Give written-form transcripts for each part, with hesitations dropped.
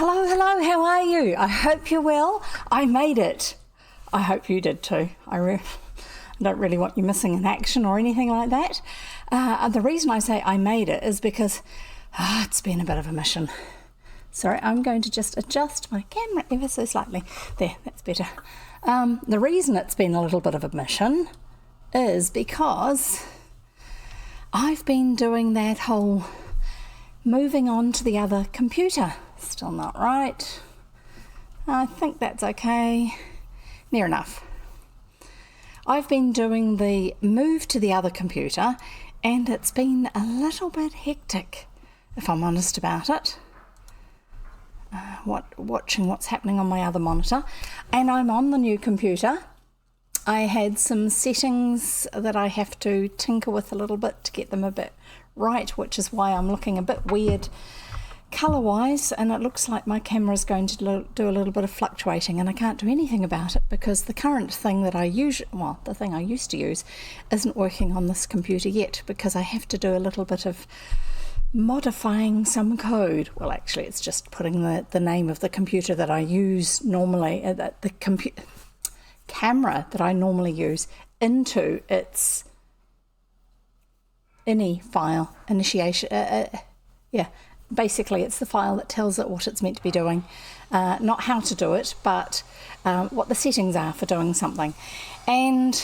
Hello, how are you? I hope you're well. I made it. I hope you did too. I don't really want you missing in action or anything like that. The reason I say I made it is because it's been a bit of a mission. Sorry, I'm going to just adjust my camera ever so slightly. There, that's better. The reason it's been a little bit of a mission is because I've been doing that whole moving on to the other computer. Still not right. I think that's okay. Near enough. I've been doing the move to the other computer and it's been a little bit hectic, if I'm honest about it. Watching what's happening on my other monitor. And I'm on the new computer. I had some settings that I have to tinker with a little bit to get them a bit right, which is why I'm looking a bit weird colour-wise, and it looks like my camera is going to do a little bit of fluctuating, and I can't do anything about it because the current thing that the thing I used to use isn't working on this computer yet because I have to do a little bit of modifying some code. Well, actually, it's just putting the name of the computer that I use normally, the camera that I normally use into its ini file, initiation, basically it's the file that tells it what it's meant to be doing, not how to do it, but what the settings are for doing something. And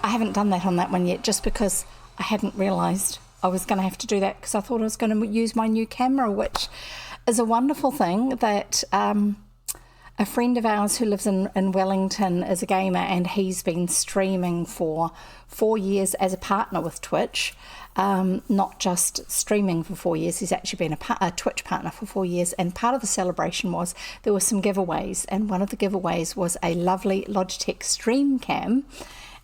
I haven't done that on that one yet just because I hadn't realised I was going to have to do that because I thought I was going to use my new camera, which is a wonderful thing that a friend of ours who lives in Wellington is a gamer, and he's been streaming for 4 years as a partner with Twitch. Not just streaming for 4 years, he's actually been a Twitch partner for 4 years, and part of the celebration was there were some giveaways, and one of the giveaways was a lovely Logitech StreamCam,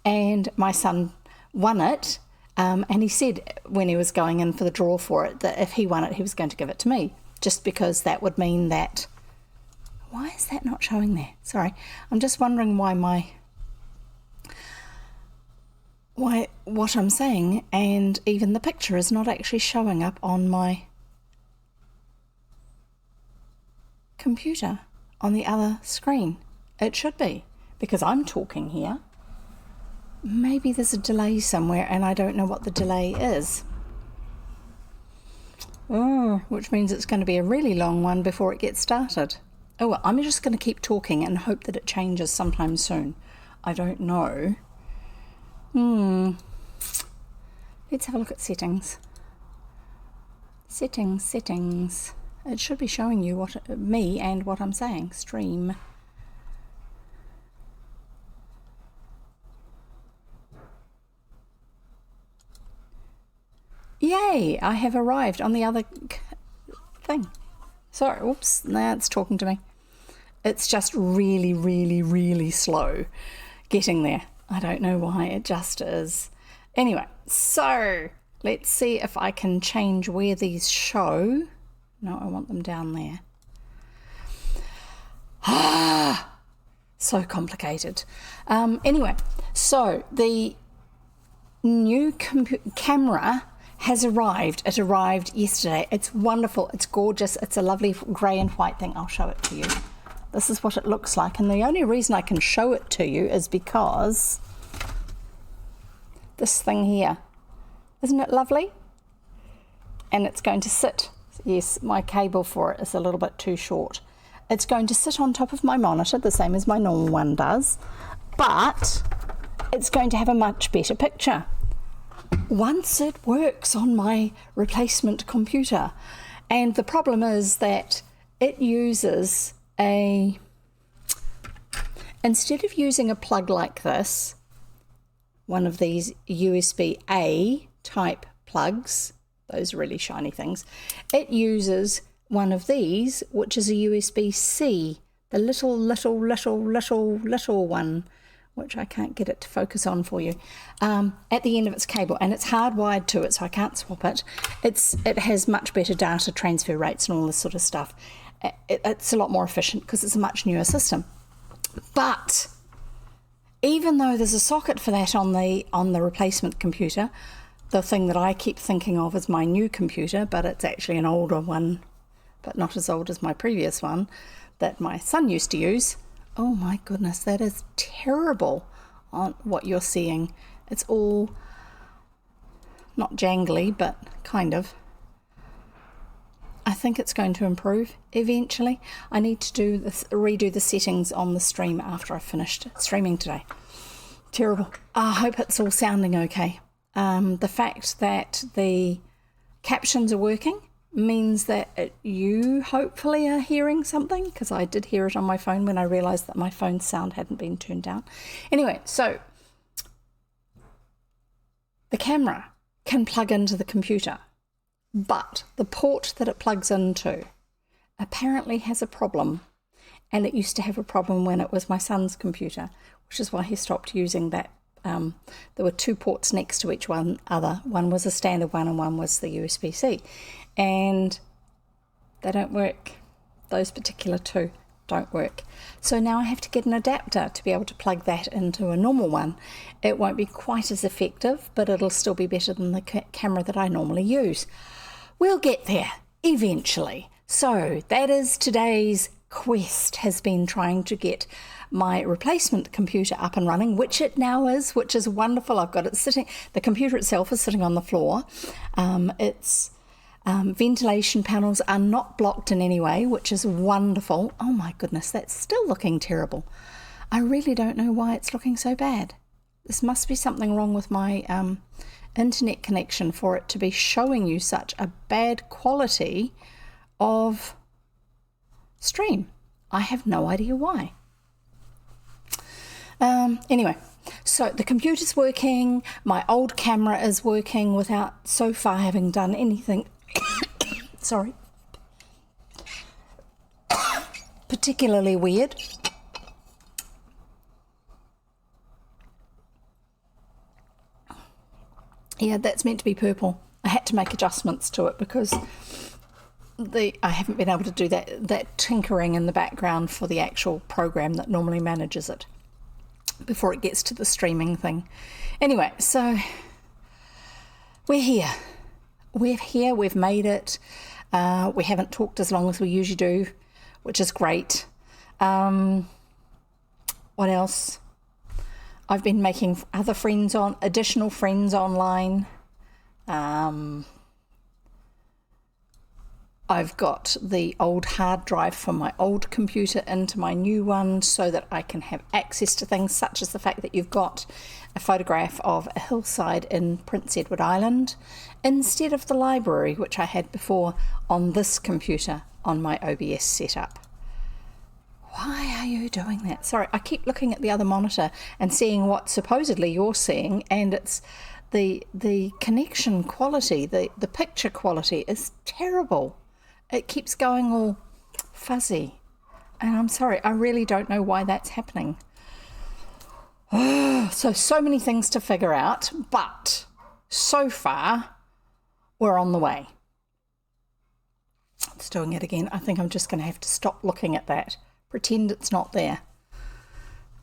and my son won it, and he said when he was going in for the draw for it that if he won it he was going to give it to me, just because that would mean that... Why is that not showing there? Sorry, I'm just wondering why what I'm saying and even the picture is not actually showing up on my computer on the other screen. It should be, because I'm talking here. Maybe there's a delay somewhere and I don't know what the delay is. Oh, which means it's going to be a really long one before it gets started. Oh, well, I'm just going to keep talking and hope that it changes sometime soon. I don't know. Let's have a look at settings. Settings. It should be showing you me and what I'm saying. Stream. Yay! I have arrived on the other thing. Sorry, oops, now it's talking to me. It's just really, really, really slow getting there. I don't know why, it just is. Anyway, so let's see if I can change where these show. No, I want them down there. So complicated. Anyway, so the new camera has arrived. It arrived yesterday. It's wonderful. It's gorgeous. It's a lovely grey and white thing. I'll show it to you. This is what it looks like. And the only reason I can show it to you is because this thing here. Isn't it lovely? And it's going to sit. Yes, my cable for it is a little bit too short. It's going to sit on top of my monitor, the same as my normal one does. But it's going to have a much better picture once it works on my replacement computer. And the problem is that it uses instead of using a plug like this, one of these USB-A type plugs, those really shiny things, it uses one of these, which is a USB-C, the little one, which I can't get it to focus on for you, at the end of its cable, and it's hardwired to it, so I can't swap it. It has much better data transfer rates and all this sort of stuff. It's a lot more efficient because it's a much newer system. But even though there's a socket for that on the replacement computer, the thing that I keep thinking of as my new computer, but it's actually an older one but not as old as my previous one that my son used to use. Oh my goodness, that is terrible on what you're seeing. It's all not jangly, but kind of. I think it's going to improve eventually. I need to redo the settings on the stream after I've finished streaming today. Terrible. I hope it's all sounding okay. The fact that the captions are working means that you hopefully are hearing something, because I did hear it on my phone when I realised that my phone's sound hadn't been turned down. Anyway, so the camera can plug into the computer, but the port that it plugs into apparently has a problem, and it used to have a problem when it was my son's computer, which is why he stopped using that. There were two ports next to each other. One was a standard one and one was the USB-C, and they don't work. Those particular two don't work. So now I have to get an adapter to be able to plug that into a normal one. It won't be quite as effective, but it'll still be better than the camera that I normally use. We'll get there eventually. So that is today's quest, has been trying to get my replacement computer up and running, which it now is, which is wonderful. I've got it sitting, the computer itself is sitting on the floor. Its ventilation panels are not blocked in any way, which is wonderful. Oh my goodness, that's still looking terrible. I really don't know why it's looking so bad. This must be something wrong with my internet connection for it to be showing you such a bad quality of stream. I have no idea why. Anyway, so the computer's working, my old camera is working without so far having done anything, sorry, particularly weird. Yeah, that's meant to be purple. I had to make adjustments to it because I haven't been able to do that tinkering in the background for the actual program that normally manages it before it gets to the streaming thing. Anyway, so we're here. We're here, we've made it. We haven't talked as long as we usually do, which is great. What else? I've been making additional friends online. I've got the old hard drive from my old computer into my new one so that I can have access to things such as the fact that you've got a photograph of a hillside in Prince Edward Island instead of the library, which I had before on this computer on my OBS setup. Why are you doing that? Sorry, I keep looking at the other monitor and seeing what supposedly you're seeing, and it's the connection quality, the picture quality is terrible. It keeps going all fuzzy, and I'm sorry, I really don't know why that's happening. So many things to figure out, but so far we're on the way. It's doing it again. I think I'm just going to have to stop looking at that. Pretend it's not there.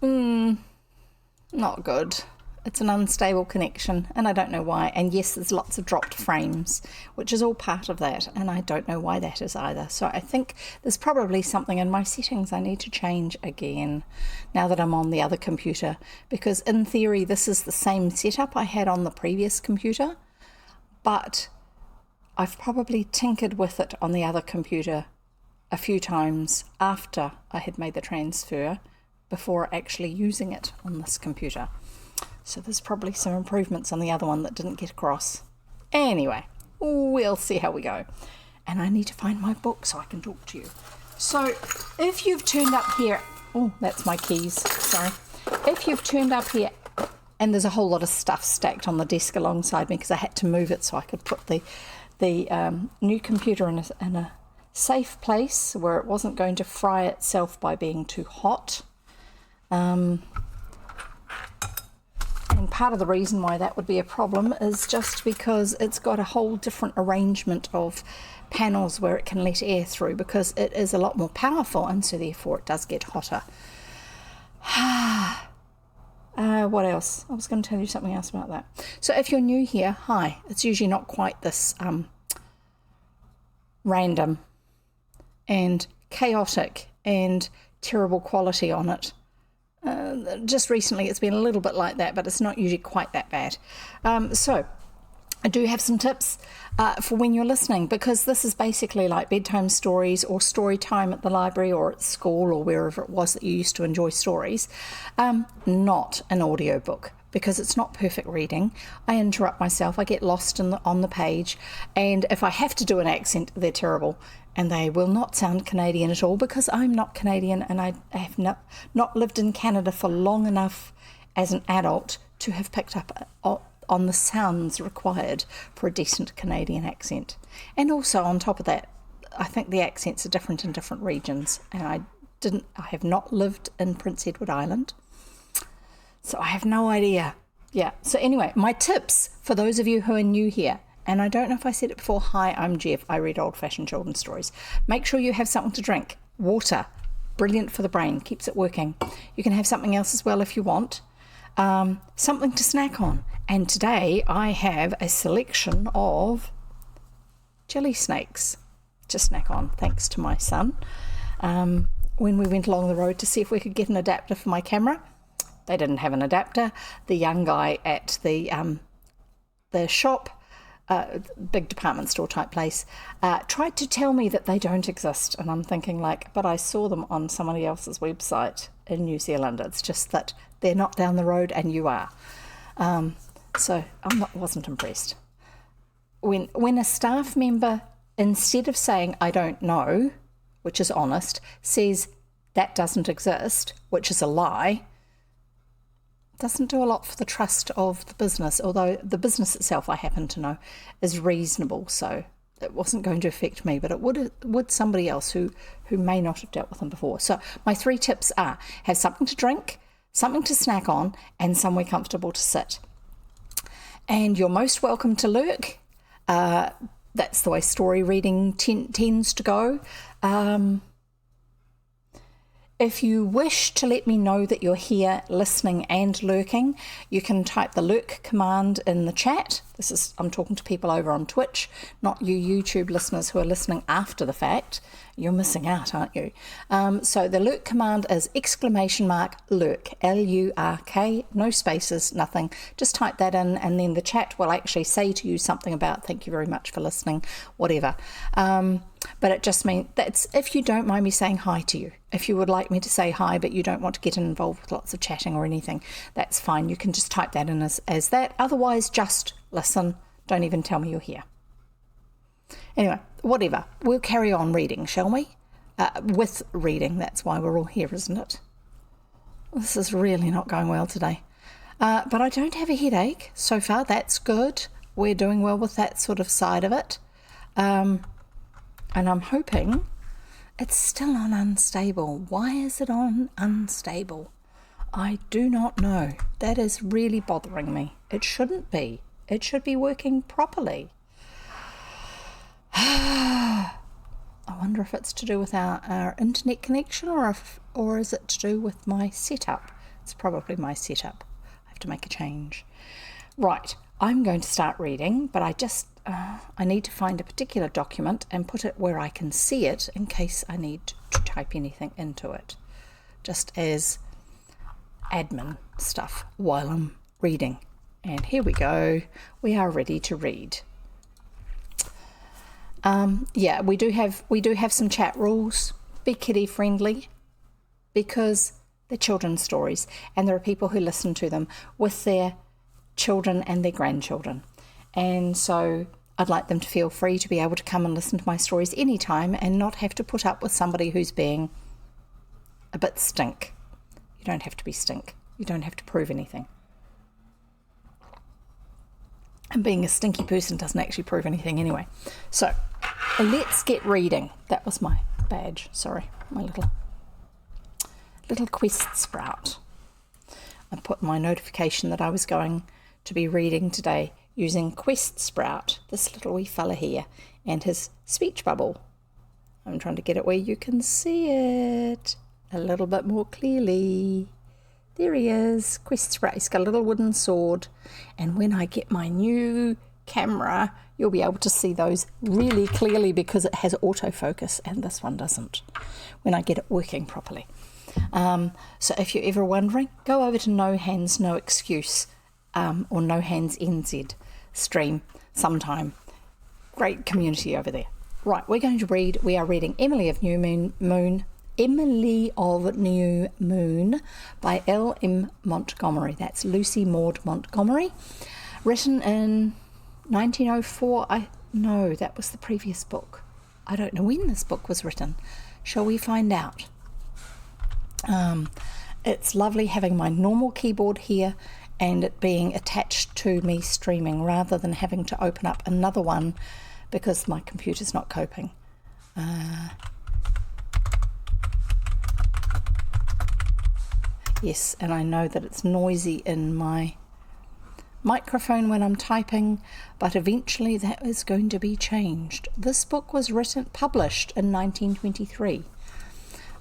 Not good. It's an unstable connection, and I don't know why. And yes, there's lots of dropped frames, which is all part of that, and I don't know why that is either. So I think there's probably something in my settings I need to change again now that I'm on the other computer, because in theory this is the same setup I had on the previous computer, but I've probably tinkered with it on the other computer a few times after I had made the transfer before actually using it on this computer. So there's probably some improvements on the other one that didn't get across. Anyway, we'll see how we go. And I need to find my book so I can talk to you. So if you've turned up here, oh, that's my keys, sorry. If you've turned up here, and there's a whole lot of stuff stacked on the desk alongside me because I had to move it so I could put the new computer in a safe place where it wasn't going to fry itself by being too hot. And part of the reason why that would be a problem is just because it's got a whole different arrangement of panels where it can let air through, because it is a lot more powerful, and so therefore it does get hotter. What else? I was going to tell you something else about that. So if you're new here, hi. It's usually not quite this random. and chaotic and terrible quality on it. Just recently it's been a little bit like that, but it's not usually quite that bad. So I do have some tips for when you're listening, because this is basically like bedtime stories or story time at the library or at school or wherever it was that you used to enjoy stories, not an audiobook, because it's not perfect reading. I interrupt myself, I get lost on the page, and if I have to do an accent, they're terrible, and they will not sound Canadian at all, because I'm not Canadian and I have not lived in Canada for long enough as an adult to have picked up on the sounds required for a decent Canadian accent. And also on top of that, I think the accents are different in different regions, and I have not lived in Prince Edward Island, so I have no idea. Yeah, so anyway, my tips for those of you who are new here, and I don't know if I said it before, hi, I'm Jeff, I read old-fashioned children's stories. Make sure you have something to drink. Water, brilliant for the brain, keeps it working. You can have something else as well if you want. Something to snack on. And today I have a selection of jelly snakes to snack on, thanks to my son. When we went along the road to see if we could get an adapter for my camera, they didn't have an adapter. The young guy at the shop, big department store type place, tried to tell me that they don't exist. And I'm thinking like, but I saw them on somebody else's website in New Zealand. It's just that they're not down the road and you are. So wasn't impressed. When a staff member, instead of saying, I don't know, which is honest, says that doesn't exist, which is a lie, doesn't do a lot for the trust of the business, although the business itself, I happen to know, is reasonable, so it wasn't going to affect me, but it would somebody else who may not have dealt with them before. So my 3 tips are: have something to drink, something to snack on, and somewhere comfortable to sit. And you're most welcome to lurk. That's the way story reading tends to go. If you wish to let me know that you're here listening and lurking, you can type the lurk command in the chat. I'm talking to people over on Twitch, not you YouTube listeners who are listening after the fact. You're missing out, aren't you? So the lurk command is !lurk, L-U-R-K, no spaces, nothing. Just type that in, and then the chat will actually say to you something about thank you very much for listening, whatever. But it just means that's if you don't mind me saying hi to you. If you would like me to say hi, but you don't want to get involved with lots of chatting or anything, that's fine. You can just type that in as that. Otherwise, just listen. Don't even tell me you're here. Anyway, whatever. We'll carry on reading, shall we? With reading. That's why we're all here, isn't it? This is really not going well today. But I don't have a headache so far. That's good. We're doing well with that sort of side of it. And I'm hoping it's still on unstable. Why is it on unstable? I do not know. That is really bothering me. It shouldn't be. It should be working properly. I wonder if it's to do with our internet connection or is it to do with my setup? It's probably my setup. I have to make a change. Right, I'm going to start reading, but I need to find a particular document and put it where I can see it in case I need to type anything into it, just as admin stuff while I'm reading. And here we go. We are ready to read. Yeah, we do have some chat rules. Be kiddie friendly, because they're children's stories and there are people who listen to them with their children and their grandchildren. And so I'd like them to feel free to be able to come and listen to my stories anytime and not have to put up with somebody who's being a bit stink. You don't have to be stink. You don't have to prove anything. And being a stinky person doesn't actually prove anything anyway. So let's get reading. That was my badge. Sorry, my little quest sprout. I put my notification that I was going to be reading today using Quest Sprout, this little wee fella here, and his speech bubble. I'm trying to get it where you can see it a little bit more clearly. There he is, Quest Sprout. He's got a little wooden sword, and when I get my new camera, you'll be able to see those really clearly because it has autofocus and this one doesn't when I get it working properly. So if you're ever wondering, go over to No Hands No Excuse or No Hands NZ stream sometime. Great community over there. Right, we are reading Emily of New Moon by L.M. Montgomery. That's Lucy Maud Montgomery. Written in 1904. No, that was the previous book. I don't know when this book was written. Shall we find out? It's lovely having my normal keyboard here and it being attached to me streaming rather than having to open up another one because my computer's not coping. Yes, and I know that it's noisy in my microphone when I'm typing, but eventually that is going to be changed. This book was published in 1923.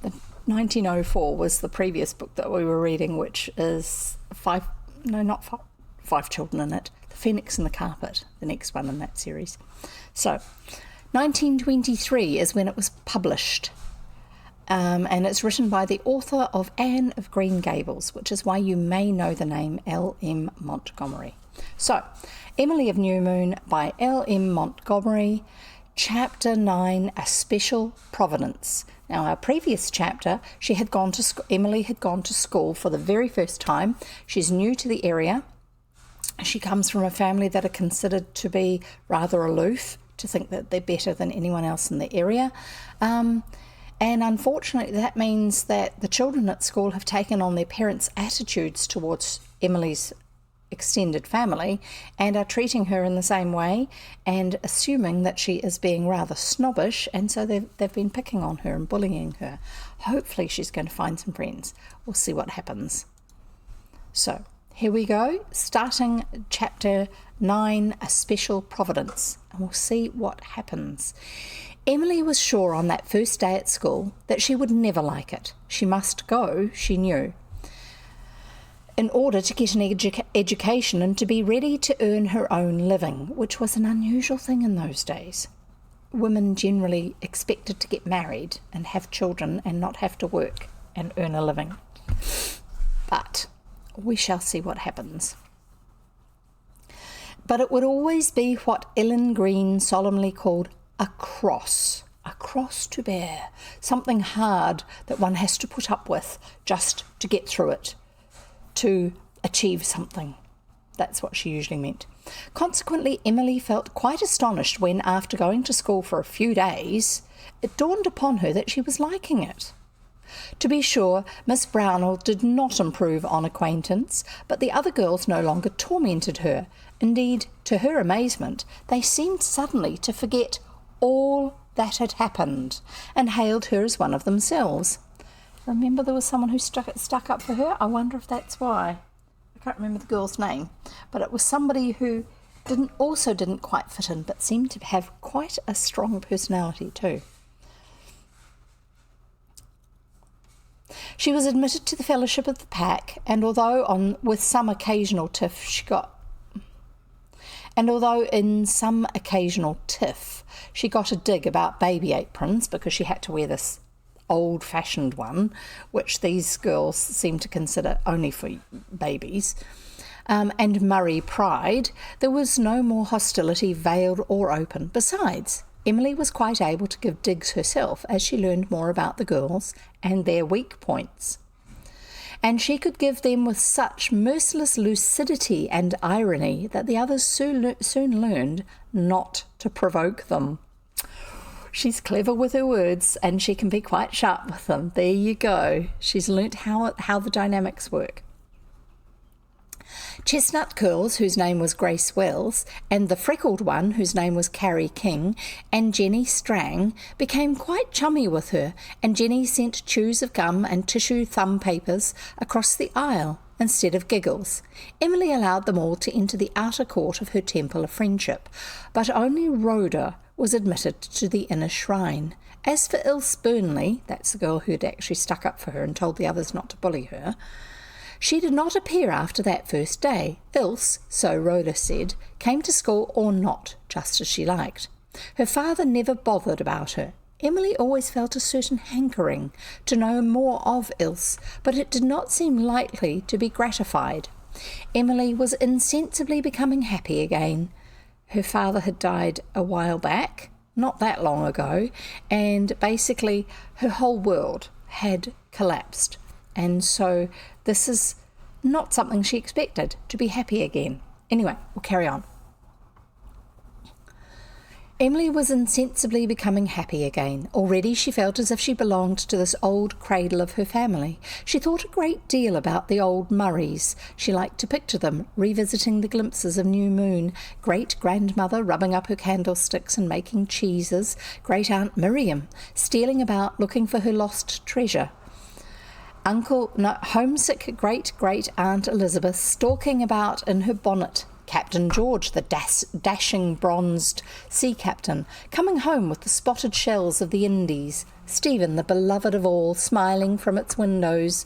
The 1904 was the previous book that we were reading, which is Five Children in It, The Phoenix and the Carpet, the next one in that series. So 1923 is when it was published. And it's written by the author of Anne of Green Gables, which is why you may know the name L.M. Montgomery. So, Emily of New Moon by L.M. Montgomery, Chapter 9, A Special Providence. Now, our previous chapter, Emily had gone to school for the very first time. She's new to the area. She comes from a family that are considered to be rather aloof, to think that they're better than anyone else in the area. And unfortunately, that means that the children at school have taken on their parents' attitudes towards Emily's extended family and are treating her in the same way and assuming that she is being rather snobbish, and so they've been picking on her and bullying her. Hopefully she's going to find some friends. We'll see what happens. So here we go, starting chapter 9, A Special Providence, and we'll see what happens. Emily was sure on that first day at school that she would never like it. She must go, she knew, in order to get an education and to be ready to earn her own living, which was an unusual thing in those days. Women generally expected to get married and have children and not have to work and earn a living. But we shall see what happens. But it would always be what Ellen Green solemnly called a cross to bear, something hard that one has to put up with just to get through it, to achieve something. That's what she usually meant. Consequently, Emily felt quite astonished when, after going to school for a few days, it dawned upon her that she was liking it. To be sure, Miss Brownell did not improve on acquaintance, but the other girls no longer tormented her. Indeed, to her amazement, they seemed suddenly to forget all that had happened and hailed her as one of themselves. Remember, there was someone who stuck up for her? I wonder if that's why. I can't remember the girl's name, but it was somebody who didn't quite fit in, but seemed to have quite a strong personality too. She was admitted to the Fellowship of the Pack, and although with some occasional tiff she got a dig about baby aprons because she had to wear this old-fashioned one, which these girls seem to consider only for babies, and Murray pride, there was no more hostility, veiled or open. Besides, Emily was quite able to give digs herself as she learned more about the girls and their weak points. And she could give them with such merciless lucidity and irony that the others soon learned not to provoke them. She's clever with her words and she can be quite sharp with them. There you go. She's learnt how the dynamics work. Chestnut Curls, whose name was Grace Wells, and the freckled one, whose name was Carrie King, and Jenny Strang, became quite chummy with her, and Jenny sent chews of gum and tissue thumb papers across the aisle instead of giggles. Emily allowed them all to enter the outer court of her temple of friendship, but only Rhoda was admitted to the inner shrine. As for Ilse Burnley, that's the girl who had actually stuck up for her and told the others not to bully her, She did not appear after that first day. Ilse, so Rhoda said, came to school or not, just as she liked. Her father never bothered about her. Emily always felt a certain hankering to know more of Ilse, but it did not seem likely to be gratified. Emily was insensibly becoming happy again. Her father had died a while back, not that long ago, and basically her whole world had collapsed. And so this is not something she expected, to be happy again. Anyway, we'll carry on. Emily was insensibly becoming happy again. Already she felt as if she belonged to this old cradle of her family. She thought a great deal about the old Murrays. She liked to picture them, revisiting the glimpses of New Moon, great-grandmother rubbing up her candlesticks and making cheeses, great-aunt Miriam stealing about looking for her lost treasure, homesick great-great-aunt Elizabeth stalking about in her bonnet, Captain George, the dashing bronzed sea captain, coming home with the spotted shells of the Indies, Stephen, the beloved of all, smiling from its windows,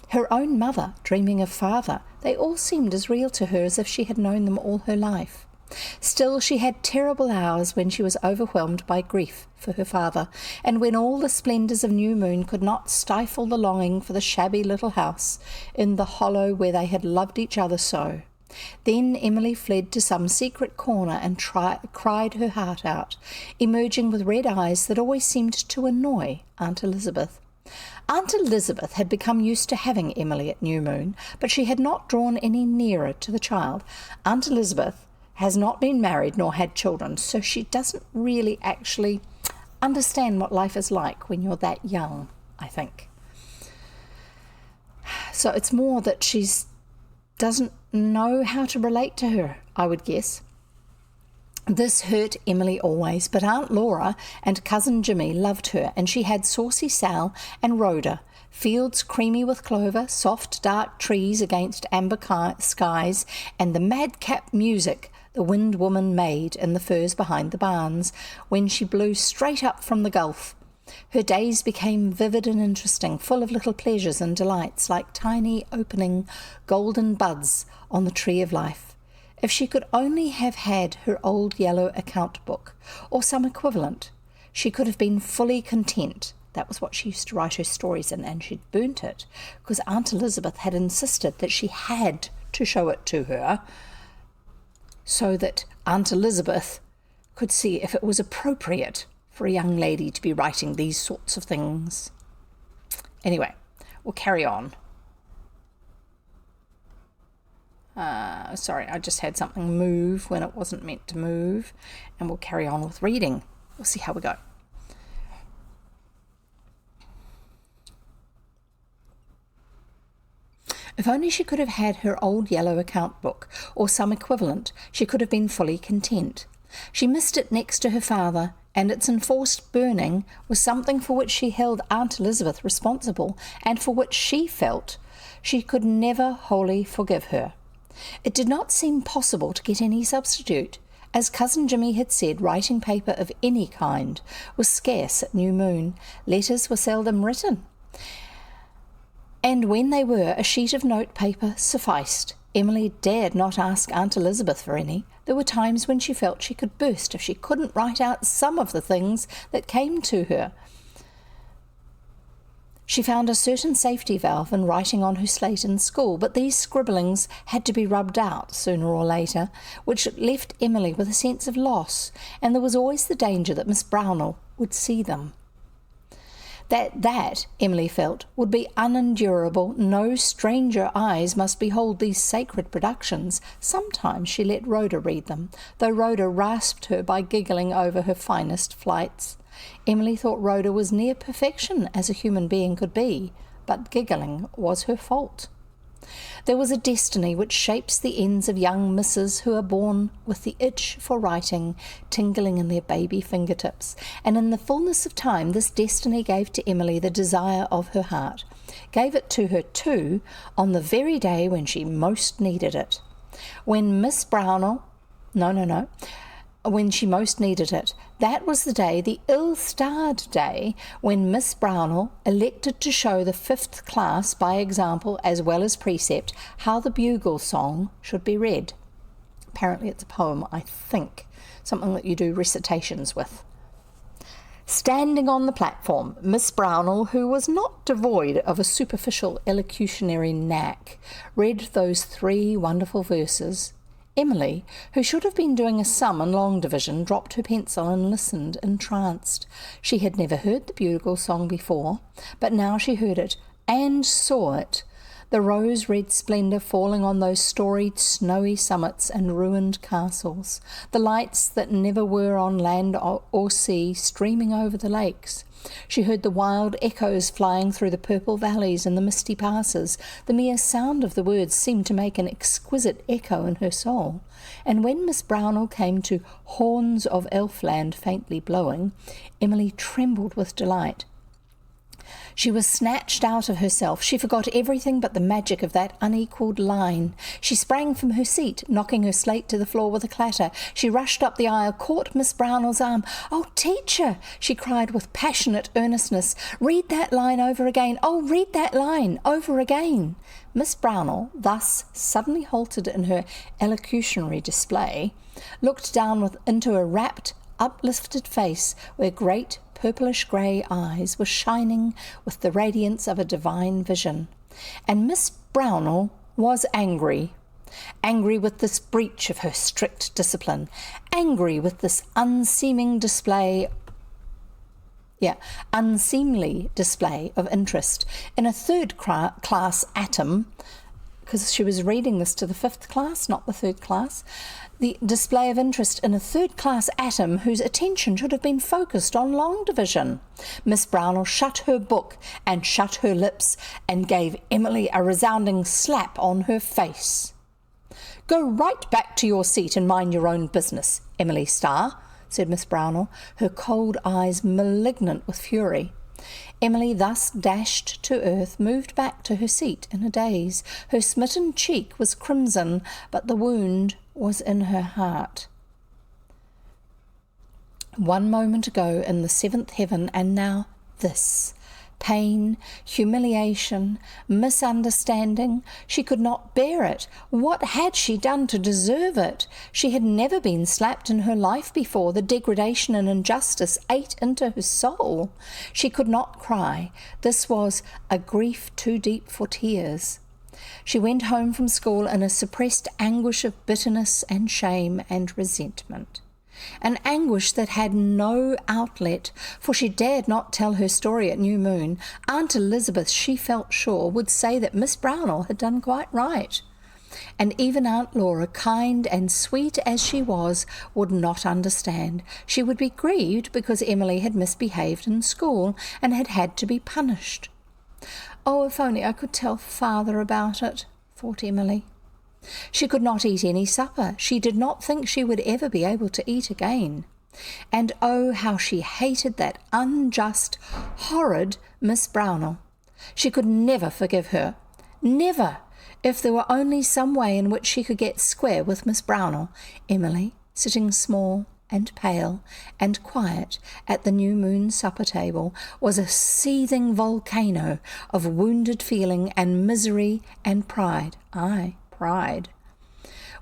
her own mother dreaming of father. They all seemed as real to her as if she had known them all her life. Still, she had terrible hours when she was overwhelmed by grief for her father, and when all the splendours of New Moon could not stifle the longing for the shabby little house in the hollow where they had loved each other so. Then Emily fled to some secret corner and cried her heart out, emerging with red eyes that always seemed to annoy Aunt Elizabeth. Aunt Elizabeth had become used to having Emily at New Moon, but she had not drawn any nearer to the child. Aunt Elizabeth has not been married nor had children, so she doesn't really actually understand what life is like when you're that young, I think. So it's more that she's doesn't know how to relate to her, I would guess. This hurt Emily always, but Aunt Laura and Cousin Jimmy loved her, and she had Saucy Sal and Rhoda, fields creamy with clover, soft dark trees against amber skies, and the madcap music the Wind Woman made in the firs behind the barns when she blew straight up from the Gulf. Her days became vivid and interesting, full of little pleasures and delights, like tiny opening golden buds on the tree of life. If she could only have had her old yellow account book, or some equivalent, she could have been fully content. That was what she used to write her stories in, and she'd burnt it, because Aunt Elizabeth had insisted that she had to show it to her, so that Aunt Elizabeth could see if it was appropriate for a young lady to be writing these sorts of things. Anyway, we'll carry on. Sorry, I just had something move when it wasn't meant to move, and we'll carry on with reading. We'll see how we go. If only she could have had her old yellow account book, or some equivalent, she could have been fully content. She missed it next to her father, and its enforced burning was something for which she held Aunt Elizabeth responsible, and for which she felt she could never wholly forgive her. It did not seem possible to get any substitute. As Cousin Jimmy had said, writing paper of any kind was scarce at New Moon. Letters were seldom written, and when they were, a sheet of notepaper sufficed. Emily dared not ask Aunt Elizabeth for any. There were times when she felt she could burst if she couldn't write out some of the things that came to her. She found a certain safety valve in writing on her slate in school, but these scribblings had to be rubbed out sooner or later, which left Emily with a sense of loss, and there was always the danger that Miss Brownell would see them. That, Emily felt, would be unendurable. No stranger eyes must behold these sacred productions. Sometimes she let Rhoda read them, though Rhoda rasped her by giggling over her finest flights. Emily thought Rhoda was near perfection as a human being could be, but giggling was her fault. There was a destiny which shapes the ends of young misses who are born with the itch for writing tingling in their baby fingertips, and in the fullness of time this destiny gave to Emily the desire of her heart, gave it to her too on the very day when she most needed it. When she most needed it, That was the day, the ill-starred day, when Miss Brownell elected to show the 5th class by example as well as precept how the bugle song should be read. Apparently it's a poem, I think, something that you do recitations with. Standing on the platform, Miss Brownell, who was not devoid of a superficial elocutionary knack, read those 3 wonderful verses. Emily, who should have been doing a sum and long division, dropped her pencil and listened entranced. She had never heard the bugle song before, but now she heard it and saw it, the rose-red splendour falling on those storied snowy summits and ruined castles, the lights that never were on land or sea streaming over the lakes. She heard the wild echoes flying through the purple valleys and the misty passes. The mere sound of the words seemed to make an exquisite echo in her soul. And when Miss Brownell came to "Horns of Elfland faintly blowing," Emily trembled with delight. She was snatched out of herself. She forgot everything but the magic of that unequalled line. She sprang from her seat, knocking her slate to the floor with a clatter. She rushed up the aisle, caught Miss Brownell's arm. "Oh, teacher," she cried with passionate earnestness, "read that line over again. Oh, read that line over again." Miss Brownell, thus suddenly halted in her elocutionary display, looked down into a rapt, uplifted face where great purplish-grey eyes were shining with the radiance of a divine vision. And Miss Brownell was angry with this breach of her strict discipline, angry with this unseemly display of interest in a 3rd class atom, because she was reading this to the 5th class, not the 3rd class, the display of interest in a 3rd class atom whose attention should have been focused on long division. Miss Brownell shut her book and shut her lips and gave Emily a resounding slap on her face. "Go right back to your seat and mind your own business, Emily Starr," said Miss Brownell, her cold eyes malignant with fury. Emily, thus dashed to earth, moved back to her seat in a daze. Her smitten cheek was crimson, but the wound was in her heart. 1 moment ago in the 7th heaven, and now this. Pain, humiliation, misunderstanding. She could not bear it. What had she done to deserve it? She had never been slapped in her life before. The degradation and injustice ate into her soul. She could not cry. This was a grief too deep for tears. She went home from school in a suppressed anguish of bitterness and shame and resentment. An anguish that had no outlet, for she dared not tell her story at New Moon. Aunt Elizabeth, she felt sure, would say that Miss Brownell had done quite right. And even Aunt Laura, kind and sweet as she was, would not understand. She would be grieved because Emily had misbehaved in school and had had to be punished. "Oh, if only I could tell father about it," thought Emily. She could not eat any supper. She did not think she would ever be able to eat again. And oh, how she hated that unjust, horrid Miss Brownell. She could never forgive her. Never, if there were only some way in which she could get square with Miss Brownell. Emily, sitting small and pale and quiet at the New Moon supper table, was a seething volcano of wounded feeling and misery and pride. Aye, pride.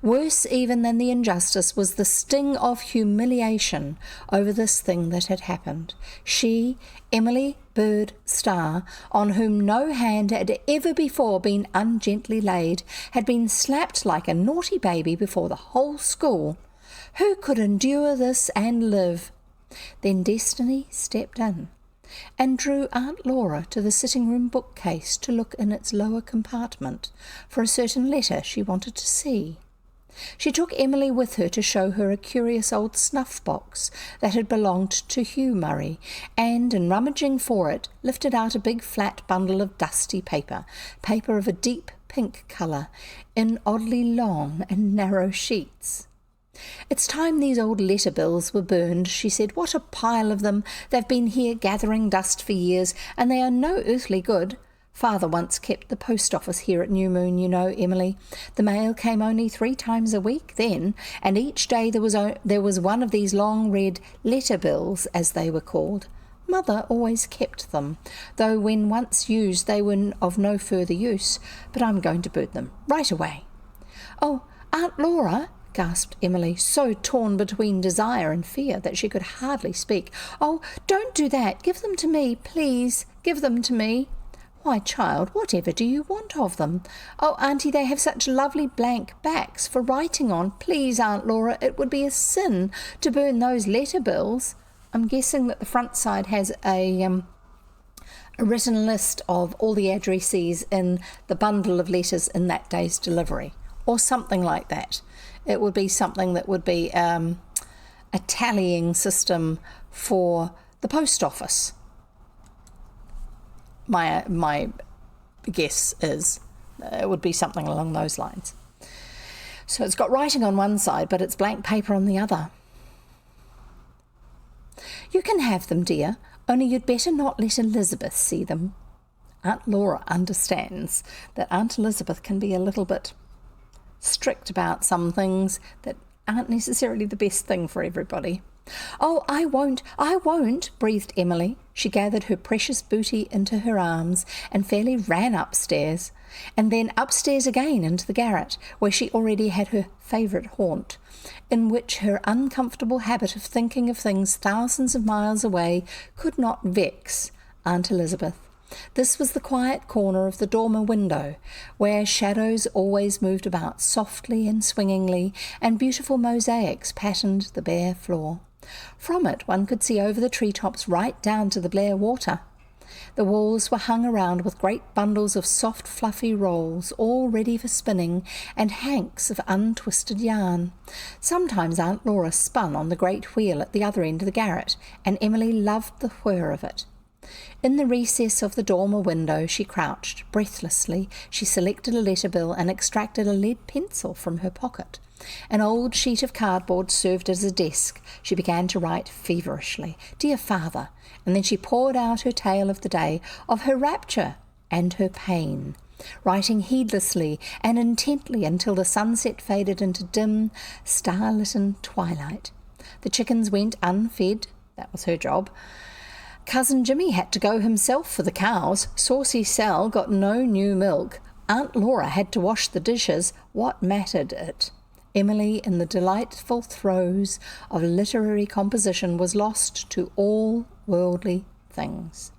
Worse even than the injustice was the sting of humiliation over this thing that had happened. She, Emily Bird Starr, on whom no hand had ever before been ungently laid, had been slapped like a naughty baby before the whole school. Who could endure this and live? Then destiny stepped in and drew Aunt Laura to the sitting-room bookcase to look in its lower compartment for a certain letter she wanted to see. She took Emily with her to show her a curious old snuff-box that had belonged to Hugh Murray, and, in rummaging for it, lifted out a big flat bundle of dusty paper of a deep pink colour, in oddly long and narrow sheets. "It's time these old letter bills were burned," she said. "What a pile of them! They've been here gathering dust for years, and they are no earthly good. Father once kept the post office here at New Moon, you know, Emily. The mail came only 3 times a week then, and each day there was one of these long red letter bills, as they were called. Mother always kept them, though when once used they were of no further use, but I'm going to burn them right away." "Oh, Aunt Laura," gasped Emily, so torn between desire and fear that she could hardly speak. "Oh, don't do that. Give them to me, please. Give them to me." "Why, child, whatever do you want of them?" "Oh, Auntie, they have such lovely blank backs for writing on. Please, Aunt Laura, it would be a sin to burn those letter bills." I'm guessing that the front side has a written list of all the addressees in the bundle of letters in that day's delivery, or something like that. It would be something that would be a tallying system for the post office. My guess is it would be something along those lines. So it's got writing on one side, but it's blank paper on the other. "You can have them, dear, only you'd better not let Elizabeth see them." Aunt Laura understands that Aunt Elizabeth can be a little bit strict about some things that aren't necessarily the best thing for everybody. "Oh, I won't, breathed Emily. She gathered her precious booty into her arms and fairly ran upstairs, and then upstairs again into the garret, where she already had her favourite haunt, in which her uncomfortable habit of thinking of things thousands of miles away could not vex Aunt Elizabeth. This was the quiet corner of the dormer window, where shadows always moved about softly and swingingly, and beautiful mosaics patterned the bare floor. From it one could see over the treetops right down to the Blair water. The walls were hung around with great bundles of soft fluffy rolls, all ready for spinning, and hanks of untwisted yarn. Sometimes Aunt Laura spun on the great wheel at the other end of the garret, and Emily loved the whir of it. In the recess of the dormer window she crouched. Breathlessly she selected a letter bill and extracted a lead pencil from her pocket. An old sheet of cardboard served as a desk. She began to write feverishly, "Dear Father," and then she poured out her tale of the day, of her rapture and her pain, writing heedlessly and intently until the sunset faded into dim, star-litten twilight. The chickens went unfed. That was her job. Cousin Jimmy had to go himself for the cows. Saucy Sal got no new milk. Aunt Laura had to wash the dishes. What mattered it? Emily, in the delightful throes of literary composition, was lost to all worldly things.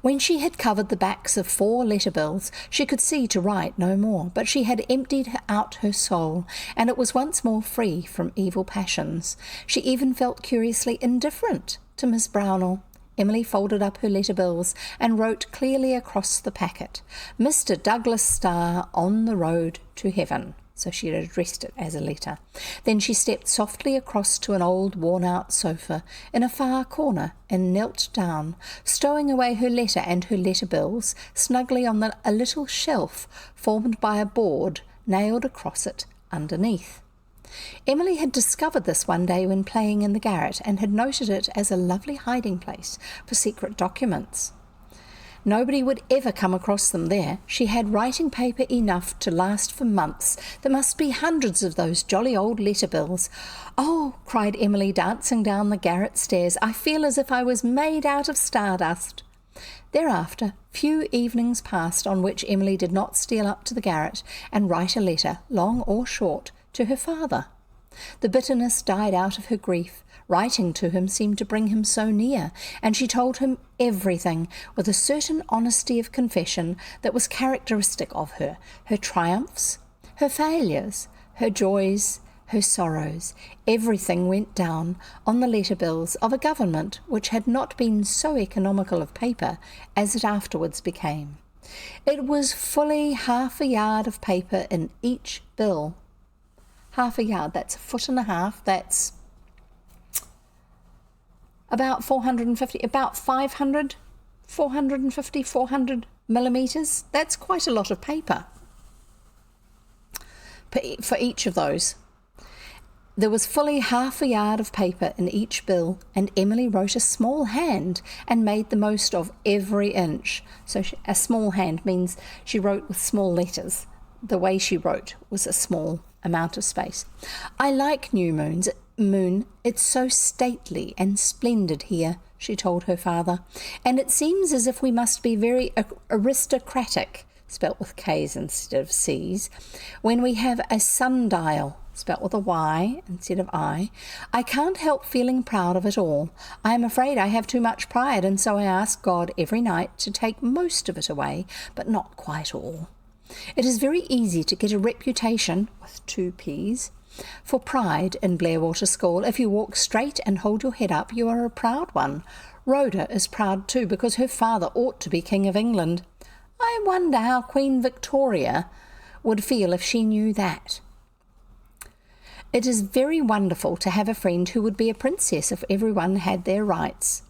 When she had covered the backs of 4 letter bills, she could see to write no more, but she had emptied out her soul, and it was once more free from evil passions. She even felt curiously indifferent to Miss Brownell. Emily folded up her letter bills and wrote clearly across the packet, "Mr. Douglas Starr on the road to heaven." So she had addressed it as a letter. Then she stepped softly across to an old worn-out sofa in a far corner and knelt down, stowing away her letter and her letter bills snugly on a little shelf formed by a board nailed across it underneath. Emily had discovered this one day when playing in the garret, and had noted it as a lovely hiding place for secret documents. Nobody would ever come across them there. She had writing paper enough to last for months. There must be hundreds of those jolly old letter bills. "Oh," cried Emily, dancing down the garret stairs, "I feel as if I was made out of stardust." Thereafter, few evenings passed on which Emily did not steal up to the garret and write a letter, long or short, to her father. The bitterness died out of her grief. Writing to him seemed to bring him so near, and she told him everything with a certain honesty of confession that was characteristic of her, her triumphs, her failures, her joys, her sorrows. Everything went down on the letter bills of a government which had not been so economical of paper as it afterwards became. It was fully half a yard of paper in each bill. Half a yard, that's a foot and a half, that's about 450, about 500, 450, 400 millimetres. That's quite a lot of paper for each of those. There was fully half a yard of paper in each bill, and Emily wrote a small hand and made the most of every inch. So a small hand means she wrote with small letters. The way she wrote was a small amount of space. I like new moon. It's so stately and splendid here, she told her father, and it seems as if we must be very aristocratic, spelt with K's instead of C's, when we have a sundial, spelt with a Y instead of I. I can't help feeling proud of it all. I am afraid I have too much pride, and so I ask God every night to take most of it away, but not quite all. It is very easy to get a reputation, with 2 P's, for pride in Blairwater School. If you walk straight and hold your head up, you are a proud one. Rhoda is proud too, because her father ought to be King of England. I wonder how Queen Victoria would feel if she knew that. It is very wonderful to have a friend who would be a princess if everyone had their rights.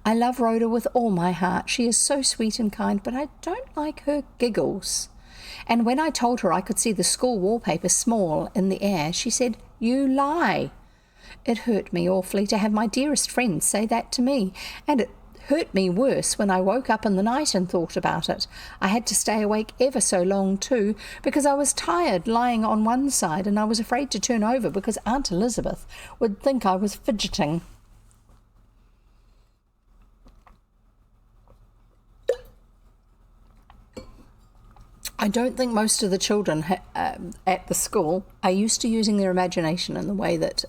I love Rhoda with all my heart. She is so sweet and kind, but I don't like her giggles. And when I told her I could see the school wallpaper small in the air, she said, "You lie." It hurt me awfully to have my dearest friend say that to me, and it hurt me worse when I woke up in the night and thought about it. I had to stay awake ever so long too, because I was tired lying on one side, and I was afraid to turn over because Aunt Elizabeth would think I was fidgeting. I don't think most of the children at the school are used to using their imagination in the way that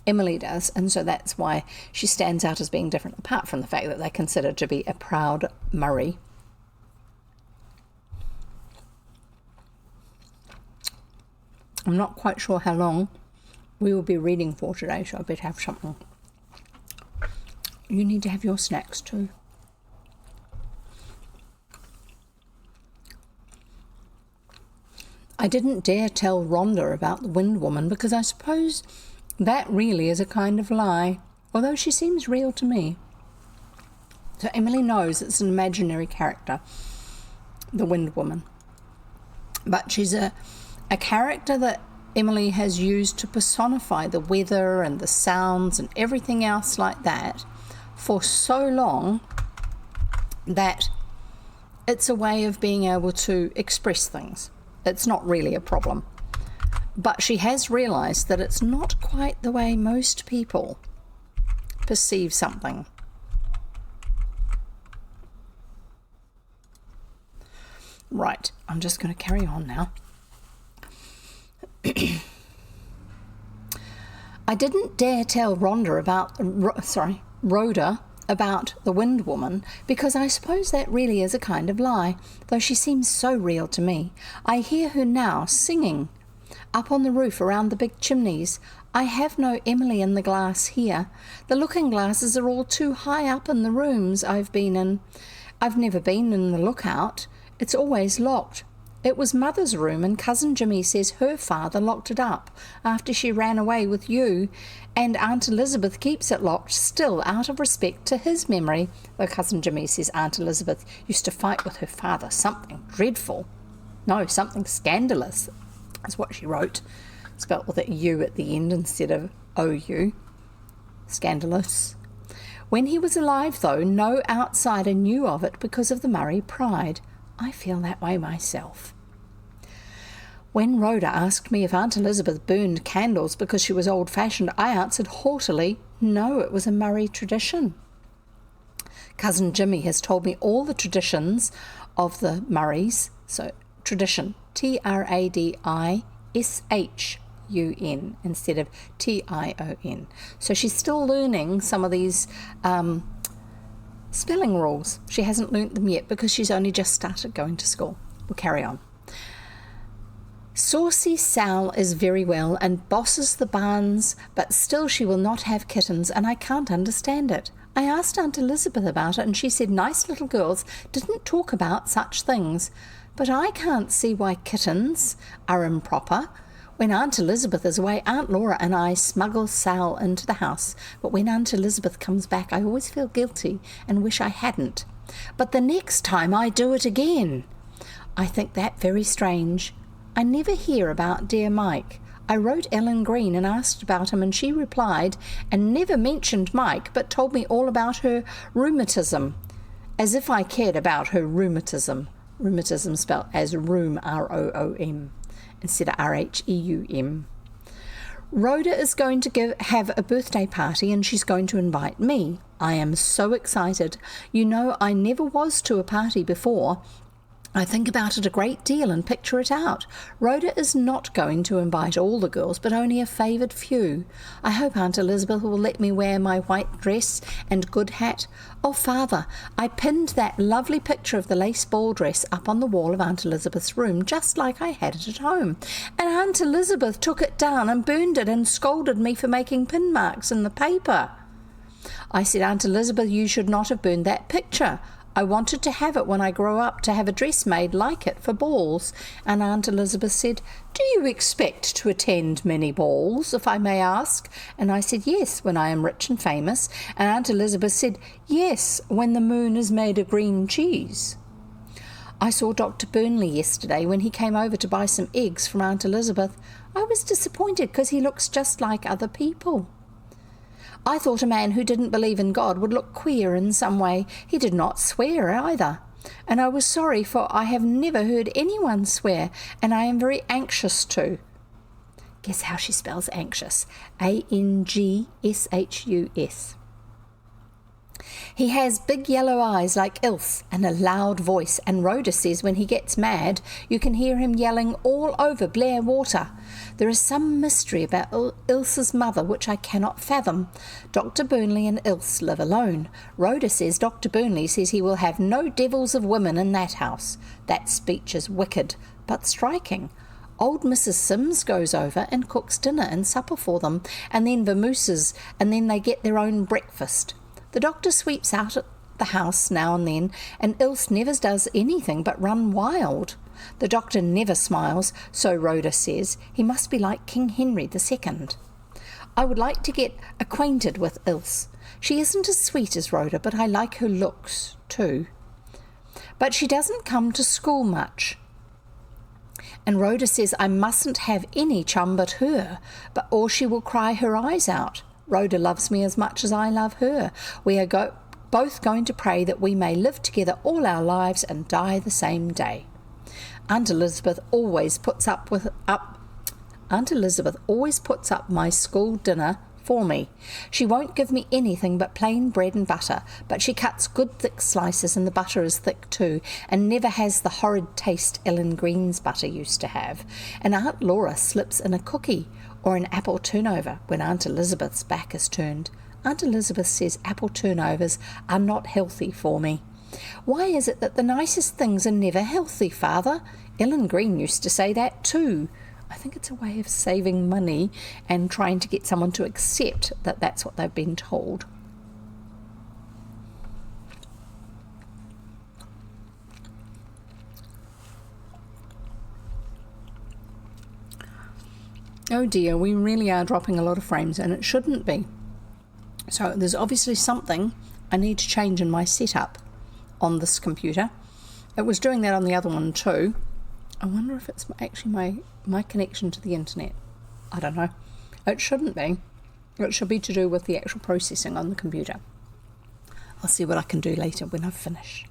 Emily does, and so that's why she stands out as being different, apart from the fact that they're considered to be a proud Murray. I'm not quite sure how long we will be reading for today, so I better have something. You need to have your snacks too. I didn't dare tell Rhonda about the Wind Woman because I suppose that really is a kind of lie, although she seems real to me. So Emily knows it's an imaginary character, the Wind Woman. But she's a character that Emily has used to personify the weather and the sounds and everything else like that for so long that it's a way of being able to express things. It's not really a problem. But she has realised that it's not quite the way most people perceive something. Right, I'm just going to carry on now. I didn't dare tell Rhoda about the Wind Woman because I suppose that really is a kind of lie, though she seems so real to me. I hear her now singing up on the roof around the big chimneys. I have no Emily in the glass here. The looking glasses are all too high up in the rooms I've been in. I've never been in the lookout. It's always locked. It was Mother's room, and Cousin Jimmy says her father locked it up after she ran away with you, and Aunt Elizabeth keeps it locked still out of respect to his memory, though Cousin Jimmy says Aunt Elizabeth used to fight with her father, something dreadful. No, something scandalous, is what she wrote, spelt with a U at the end instead of O-U. Scandalous. When he was alive, though, no outsider knew of it because of the Murray pride. I feel that way myself. When Rhoda asked me if Aunt Elizabeth burned candles because she was old-fashioned, I answered haughtily, no, it was a Murray tradition. Cousin Jimmy has told me all the traditions of the Murrays, so tradition, Tradishun instead of Tion. So she's still learning some of these spelling rules. She hasn't learnt them yet because she's only just started going to school. We'll carry on. Saucy Sal is very well and bosses the barns, but still she will not have kittens, and I can't understand it. I asked Aunt Elizabeth about it, and she said nice little girls didn't talk about such things. But I can't see why kittens are improper. When Aunt Elizabeth is away, Aunt Laura and I smuggle Sal into the house, but when Aunt Elizabeth comes back, I always feel guilty and wish I hadn't. But the next time I do it again. I think that very strange. I never hear about dear Mike. I wrote Ellen Green and asked about him, and she replied and never mentioned Mike, but told me all about her rheumatism. As if I cared about her rheumatism. Rheumatism spelled as rheum, R-O-O-M, instead of R-H-E-U-M. Rhoda is going to have a birthday party, and she's going to invite me. I am so excited. You know, I never was to a party before. I think about it a great deal and picture it out. Rhoda is not going to invite all the girls, but only a favoured few. I hope Aunt Elizabeth will let me wear my white dress and good hat. Oh, Father, I pinned that lovely picture of the lace ball dress up on the wall of Aunt Elizabeth's room, just like I had it at home. And Aunt Elizabeth took it down and burned it and scolded me for making pin marks in the paper. I said, Aunt Elizabeth, you should not have burned that picture. I wanted to have it when I grow up, to have a dress made like it for balls. And Aunt Elizabeth said, do you expect to attend many balls, if I may ask? And I said, yes, when I am rich and famous. And Aunt Elizabeth said, yes, when the moon is made of green cheese. I saw Dr. Burnley yesterday when he came over to buy some eggs from Aunt Elizabeth. I was disappointed because he looks just like other people. I thought a man who didn't believe in God would look queer in some way. He did not swear either. And I was sorry, for I have never heard anyone swear, and I am very anxious to. Guess how she spells anxious? A-N-G-S-H-U-S. He has big yellow eyes like Ilse and a loud voice, and Rhoda says when he gets mad, you can hear him yelling all over Blair Water. There is some mystery about Ilse's mother which I cannot fathom. Dr. Burnley and Ilse live alone. Rhoda says Dr. Burnley says he will have no devils of women in that house. That speech is wicked, but striking. Old Mrs. Sims goes over and cooks dinner and supper for them, and then vamooses, and then they get their own breakfast. The doctor sweeps out at the house now and then, and Ilse never does anything but run wild. The doctor never smiles, so Rhoda says. He must be like King Henry II. I would like to get acquainted with Ilse. She isn't as sweet as Rhoda, but I like her looks too. But she doesn't come to school much. And Rhoda says I mustn't have any chum but her, or she will cry her eyes out. Rhoda loves me as much as I love her. We are both going to pray that we may live together all our lives and die the same day. Aunt Elizabeth always puts up my school dinner for me. She won't give me anything but plain bread and butter, but she cuts good thick slices, and the butter is thick too, and never has the horrid taste Ellen Green's butter used to have. And Aunt Laura slips in a cookie or an apple turnover when Aunt Elizabeth's back is turned. Aunt Elizabeth says apple turnovers are not healthy for me. Why is it that the nicest things are never healthy, Father? Ellen Green used to say that too. I think it's a way of saving money and trying to get someone to accept that that's what they've been told. Oh dear, we really are dropping a lot of frames, and it shouldn't be. So there's obviously something I need to change in my setup on this computer. It was doing that on the other one too. I wonder if it's actually my connection to the internet. I don't know. It shouldn't be. It should be to do with the actual processing on the computer. I'll see what I can do later when I've finished.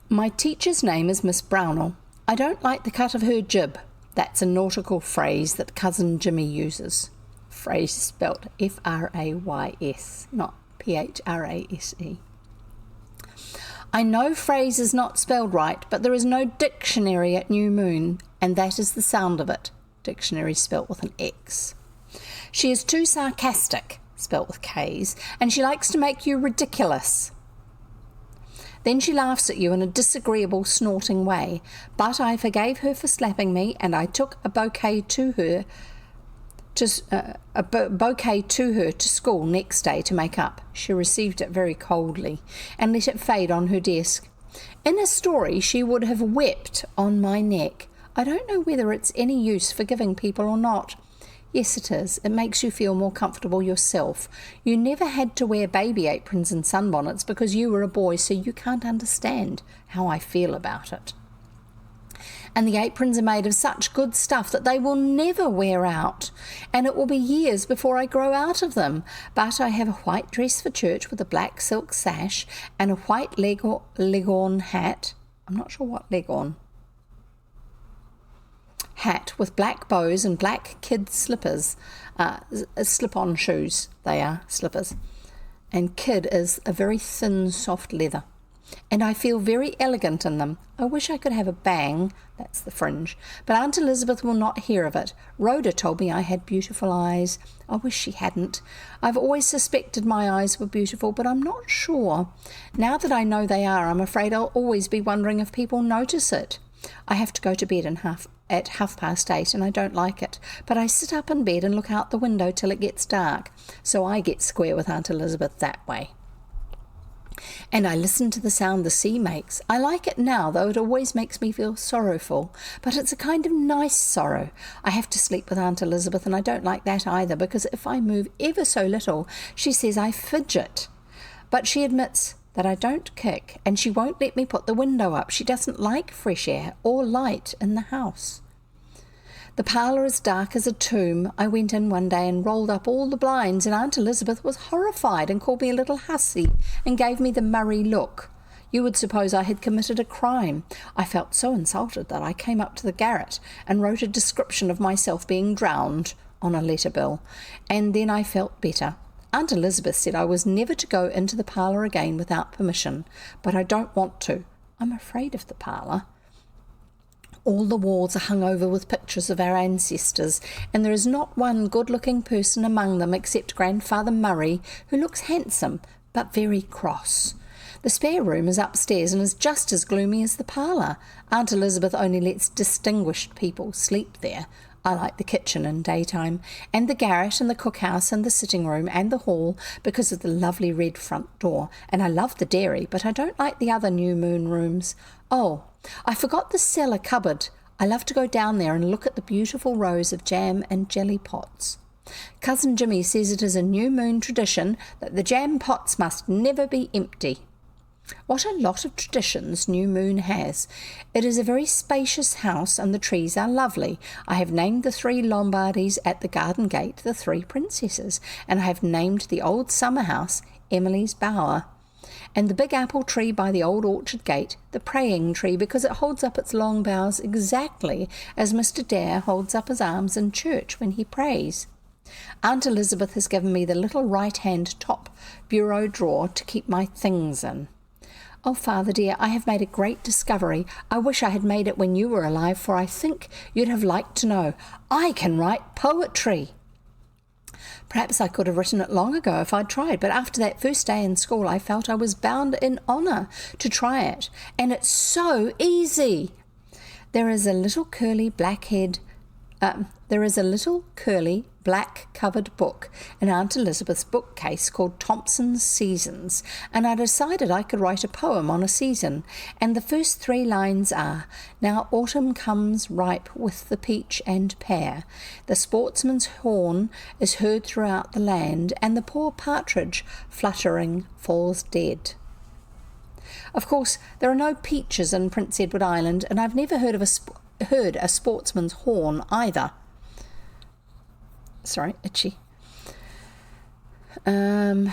My teacher's name is Miss Brownell. I don't like the cut of her jib. That's a nautical phrase that Cousin Jimmy uses. Phrase spelt F-R-A-Y-S, not P-H-R-A-S-E. I know phrase is not spelled right, but there is no dictionary at New Moon, and that is the sound of it. Dictionary spelt with an X. She is too sarcastic, spelt with K's, and she likes to make you ridiculous. Then she laughs at you in a disagreeable, snorting way, but I forgave her for slapping me, and I took a bouquet to her to school next day to make up. She received it very coldly and let it fade on her desk. In a story, she would have wept on my neck. I don't know whether it's any use forgiving people or not. Yes, it is. It makes you feel more comfortable yourself. You never had to wear baby aprons and sunbonnets because you were a boy, so you can't understand how I feel about it. And the aprons are made of such good stuff that they will never wear out, and it will be years before I grow out of them. But I have a white dress for church with a black silk sash and a white leghorn hat. I'm not sure what leghorn. Hat with black bows and black kid slippers, slip-on shoes. They are slippers. And kid is a very thin, soft leather. And I feel very elegant in them. I wish I could have a bang, that's the fringe, but Aunt Elizabeth will not hear of it. Rhoda told me I had beautiful eyes. I wish she hadn't. I've always suspected my eyes were beautiful, but I'm not sure. Now that I know they are, I'm afraid I'll always be wondering if people notice it. I have to go to bed at 8:30, and I don't like it, but I sit up in bed and look out the window till it gets dark, so I get square with Aunt Elizabeth that way. And I listen to the sound the sea makes. I like it now, though it always makes me feel sorrowful, but it's a kind of nice sorrow. I have to sleep with Aunt Elizabeth, and I don't like that either, because if I move ever so little, she says I fidget. But she admits that I don't kick, and she won't let me put the window up. She doesn't like fresh air or light in the house. The parlour is dark as a tomb. I went in one day and rolled up all the blinds, and Aunt Elizabeth was horrified and called me a little hussy and gave me the Murray look. You would suppose I had committed a crime. I felt so insulted that I came up to the garret and wrote a description of myself being drowned on a letter bill, and then I felt better. Aunt Elizabeth said I was never to go into the parlour again without permission, but I don't want to. I'm afraid of the parlour. All the walls are hung over with pictures of our ancestors, and there is not one good-looking person among them except Grandfather Murray, who looks handsome but very cross. The spare room is upstairs and is just as gloomy as the parlour. Aunt Elizabeth only lets distinguished people sleep there. I like the kitchen in daytime, and the garret and the cookhouse and the sitting room and the hall because of the lovely red front door, and I love the dairy, but I don't like the other new moon rooms. Oh, I forgot the cellar cupboard. I love to go down there and look at the beautiful rows of jam and jelly pots. Cousin Jimmy says it is a new moon tradition that the jam pots must never be empty. What a lot of traditions New Moon has. It is a very spacious house, and the trees are lovely. I have named the 3 Lombardys at the garden gate the 3 princesses, and I have named the old summer house Emily's bower, and the big apple tree by the old orchard gate the praying tree, because it holds up its long boughs exactly as Mr. Dare holds up his arms in church when he prays. Aunt Elizabeth has given me the little right-hand top bureau drawer to keep my things in. Oh, Father dear, I have made a great discovery. I wish I had made it when you were alive, for I think you'd have liked to know. I can write poetry. Perhaps I could have written it long ago if I'd tried, but after that first day in school I felt I was bound in honour to try it, and it's so easy. There is a little curly black-covered book in Aunt Elizabeth's bookcase called Thompson's Seasons, and I decided I could write a poem on a season, and the first 3 lines are, "Now autumn comes ripe with the peach and pear. The sportsman's horn is heard throughout the land, and the poor partridge fluttering falls dead." Of course, there are no peaches in Prince Edward Island, and I've never heard a sportsman's horn either. Sorry, itchy.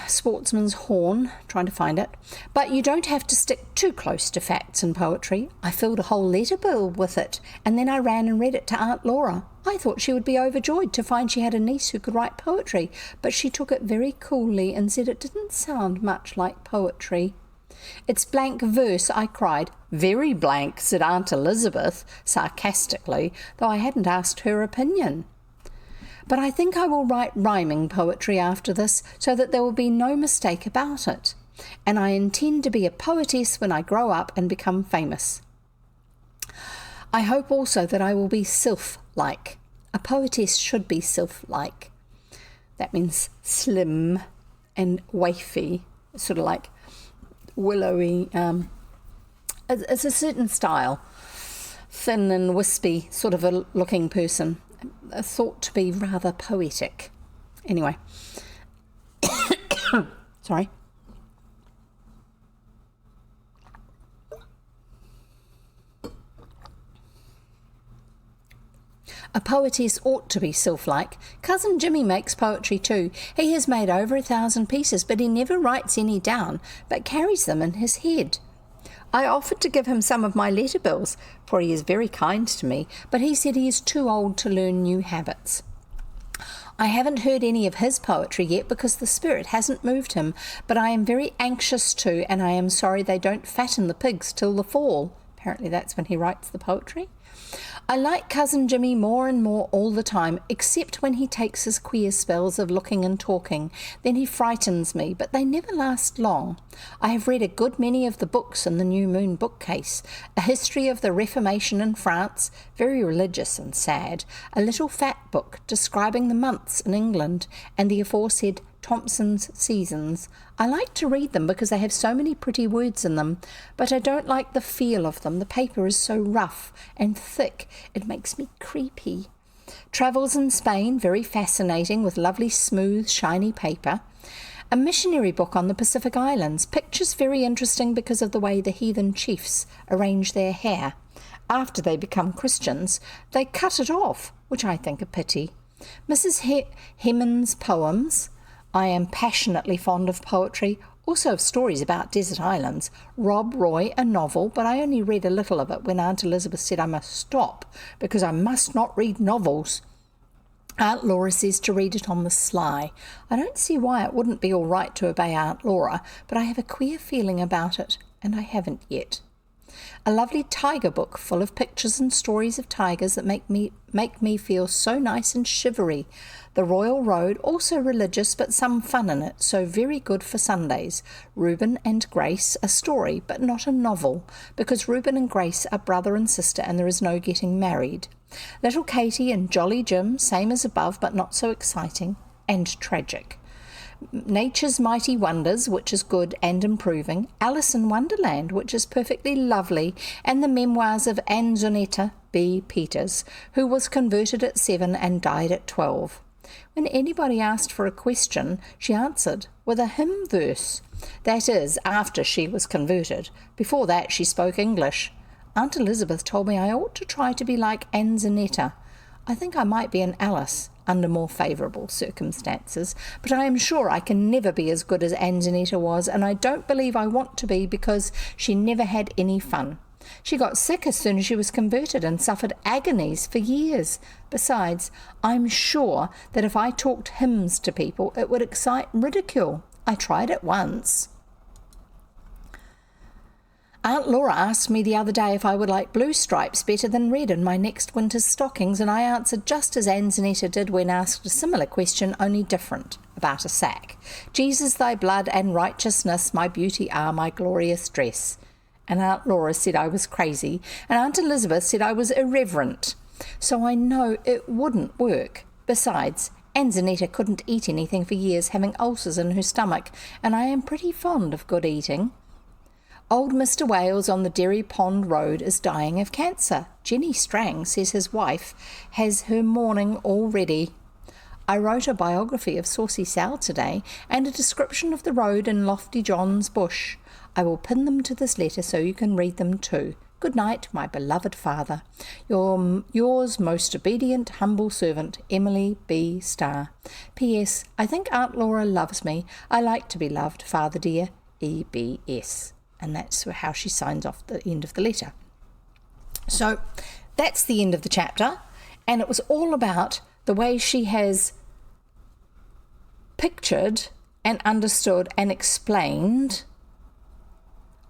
Sportsman's horn, trying to find it. But you don't have to stick too close to facts in poetry. I filled a whole letter bill with it, and then I ran and read it to Aunt Laura. I thought she would be overjoyed to find she had a niece who could write poetry, but she took it very coolly and said it didn't sound much like poetry. "It's blank verse," I cried. "Very blank," said Aunt Elizabeth, sarcastically, though I hadn't asked her opinion. But I think I will write rhyming poetry after this, so that there will be no mistake about it. And I intend to be a poetess when I grow up and become famous. I hope also that I will be sylph-like. A poetess should be sylph-like. That means slim and wafy, sort of like willowy. It's a certain style, thin and wispy sort of a looking person, thought to be rather poetic. Anyway, sorry. A poetess ought to be sylph-like. Cousin Jimmy makes poetry too. He has made over 1,000 pieces, but he never writes any down, but carries them in his head. I offered to give him some of my letter bills, for he is very kind to me, but he said he is too old to learn new habits. I haven't heard any of his poetry yet because the spirit hasn't moved him, but I am very anxious to, and I am sorry they don't fatten the pigs till the fall. Apparently that's when he writes the poetry. I like Cousin Jimmy more and more all the time, except when he takes his queer spells of looking and talking. Then he frightens me, but they never last long. I have read a good many of the books in the New Moon bookcase. A history of the Reformation in France, very religious and sad. A little fat book describing the months in England, and the aforesaid Thompson's Seasons. I like to read them because they have so many pretty words in them, but I don't like the feel of them. The paper is so rough and thick, it makes me creepy. Travels in Spain, very fascinating, with lovely smooth shiny paper. A missionary book on the Pacific Islands. Pictures very interesting because of the way the heathen chiefs arrange their hair. After they become Christians, they cut it off, which I think a pity. Mrs. Hemans' poems. I am passionately fond of poetry, also of stories about desert islands. Rob Roy, a novel, but I only read a little of it when Aunt Elizabeth said I must stop because I must not read novels. Aunt Laura says to read it on the sly. I don't see why it wouldn't be all right to obey Aunt Laura, but I have a queer feeling about it, and I haven't yet. A lovely tiger book full of pictures and stories of tigers that make me feel so nice and shivery. The Royal Road, also religious but some fun in it, so very good for Sundays. Reuben and Grace, a story but not a novel, because Reuben and Grace are brother and sister and there is no getting married. Little Katie and Jolly Jim, same as above but not so exciting and tragic. Nature's Mighty Wonders, which is good and improving, Alice in Wonderland, which is perfectly lovely, and the memoirs of Anzonetta B. Peters, who was converted at 7 and died at 12. When anybody asked for a question, she answered with a hymn verse. That is, after she was converted. Before that she spoke English. Aunt Elizabeth told me I ought to try to be like Anzonetta. I think I might be an Alice under more favourable circumstances, but I am sure I can never be as good as Anzonetta was, and I don't believe I want to be because she never had any fun. She got sick as soon as she was converted and suffered agonies for years. Besides, I'm sure that if I talked hymns to people, it would excite ridicule. I tried it once. Aunt Laura asked me the other day if I would like blue stripes better than red in my next winter's stockings, and I answered just as Anzonetta did when asked a similar question, only different, about a sack. Jesus, thy blood and righteousness, my beauty are my glorious dress. And Aunt Laura said I was crazy, and Aunt Elizabeth said I was irreverent. So I know it wouldn't work. Besides, Anzonetta couldn't eat anything for years, having ulcers in her stomach, and I am pretty fond of good eating. Old Mr. Wales on the Derry Pond Road is dying of cancer. Jenny Strang says his wife has her mourning all ready. I wrote a biography of Saucy Sal today and a description of the road in Lofty John's bush. I will pin them to this letter so you can read them too. Good night, my beloved father. Yours most obedient, humble servant, Emily B. Starr. P.S. I think Aunt Laura loves me. I like to be loved, father dear. E.B.S. And that's how she signs off the end of the letter. So that's the end of the chapter, and it was all about the way she has pictured and understood and explained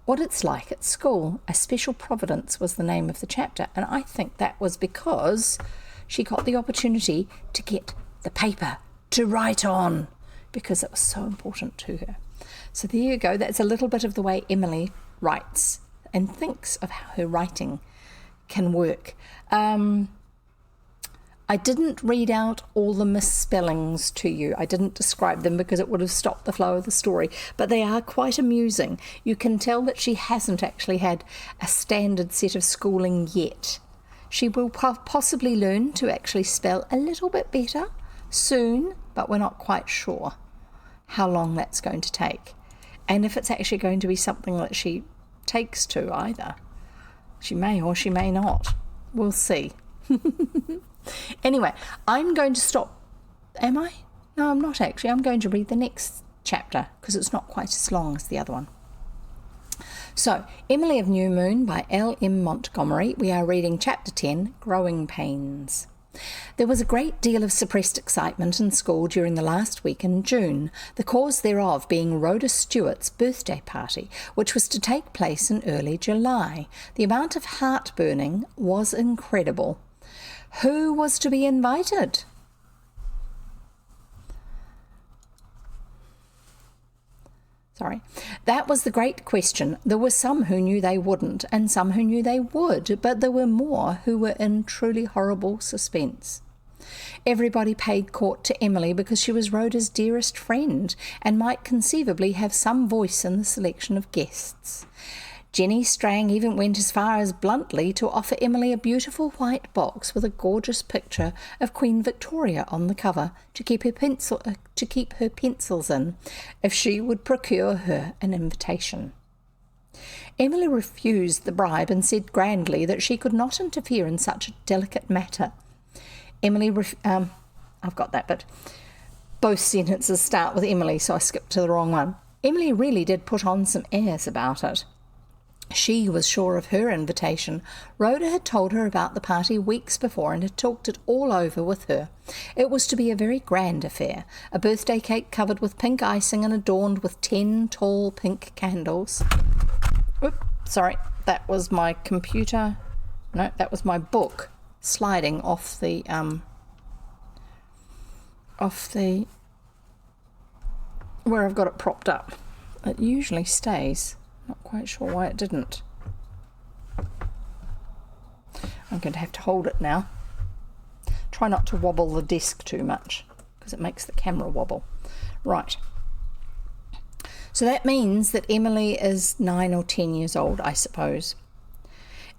what it's like at school. A Special Providence was the name of the chapter, and I think that was because she got the opportunity to get the paper to write on, because it was so important to her. So there you go. That's a little bit of the way Emily writes and thinks of how her writing can work. I didn't read out all the misspellings to you. I didn't describe them because it would have stopped the flow of the story, but they are quite amusing. You can tell that she hasn't actually had a standard set of schooling yet. She will possibly learn to actually spell a little bit better soon, but we're not quite sure how long that's going to take. And if it's actually going to be something that she takes to either. She may or she may not. We'll see. Anyway, I'm going to stop. Am I? No, I'm not actually. I'm going to read the next chapter because it's not quite as long as the other one. So, Emily of New Moon by L.M. Montgomery. We are reading Chapter 10, Growing Pains. There was a great deal of suppressed excitement in school during the last week in June, the cause thereof being Rhoda Stewart's birthday party, which was to take place in early July. The amount of heartburning was incredible. Who was to be invited? That was the great question. There were some who knew they wouldn't, and some who knew they would, but there were more who were in truly horrible suspense. Everybody paid court to Emily because she was Rhoda's dearest friend, and might conceivably have some voice in the selection of guests. Jenny Strang even went as far as bluntly to offer Emily a beautiful white box with a gorgeous picture of Queen Victoria on the cover to keep her pencils in, if she would procure her an invitation. Emily refused the bribe and said grandly that she could not interfere in such a delicate matter. I've got that bit. Both sentences start with Emily, so I skipped to the wrong one. Emily really did put on some airs about it. She was sure of her invitation. Rhoda had told her about the party weeks before and had talked it all over with her. It was to be a very grand affair, a birthday cake covered with pink icing and adorned with 10 tall pink candles. That was my computer. No, that was my book sliding off the where I've got it propped up. It usually stays. Not quite sure why it didn't. I'm going to have to hold it now. Try not to wobble the desk too much because it makes the camera wobble. Right. So that means that Emily is 9 or 10 years old, I suppose.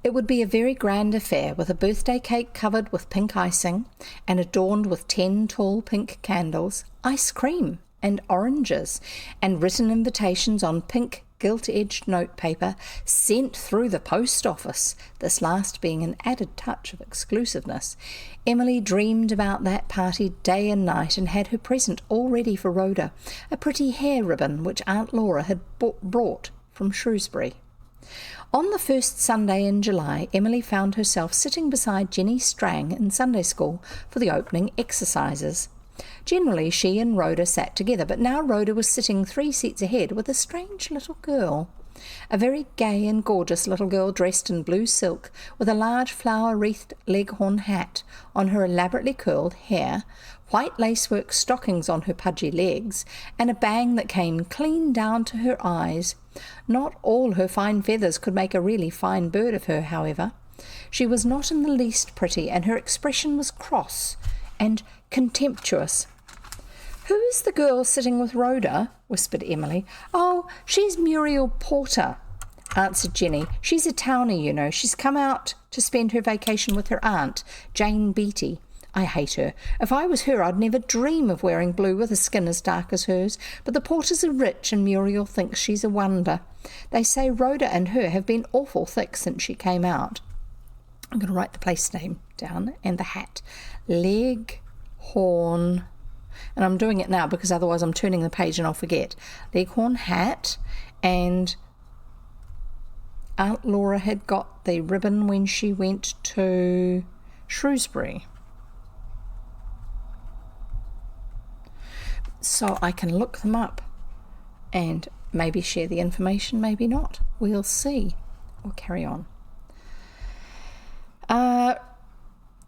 It would be a very grand affair with a birthday cake covered with pink icing and adorned with 10 tall pink candles, ice cream and oranges, and written invitations on pink gilt-edged notepaper sent through the post office, this last being an added touch of exclusiveness. Emily dreamed about that party day and night and had her present all ready for Rhoda, a pretty hair ribbon which Aunt Laura had brought from Shrewsbury. On the first Sunday in July, Emily found herself sitting beside Jenny Strang in Sunday school for the opening exercises. Generally she and Rhoda sat together, but now Rhoda was sitting 3 seats ahead with a strange little girl. A very gay and gorgeous little girl dressed in blue silk, with a large flower-wreathed leghorn hat on her elaborately curled hair, white lacework stockings on her pudgy legs, and a bang that came clean down to her eyes. Not all her fine feathers could make a really fine bird of her, however. She was not in the least pretty, and her expression was cross and contemptuous. "Who is the girl sitting with Rhoda?" whispered Emily. "Oh, she's Muriel Porter," answered Jenny. "She's a townie, you know. She's come out to spend her vacation with her aunt, Jane Beattie. I hate her. If I was her, I'd never dream of wearing blue with a skin as dark as hers. But the Porters are rich, and Muriel thinks she's a wonder. They say Rhoda and her have been awful thick since she came out." I'm going to write the place name down and the hat. Leghorn. And I'm doing it now because otherwise I'm turning the page and I'll forget. Leghorn hat, and Aunt Laura had got the ribbon when she went to Shrewsbury. So I can look them up and maybe share the information, maybe not. We'll see. Or carry on.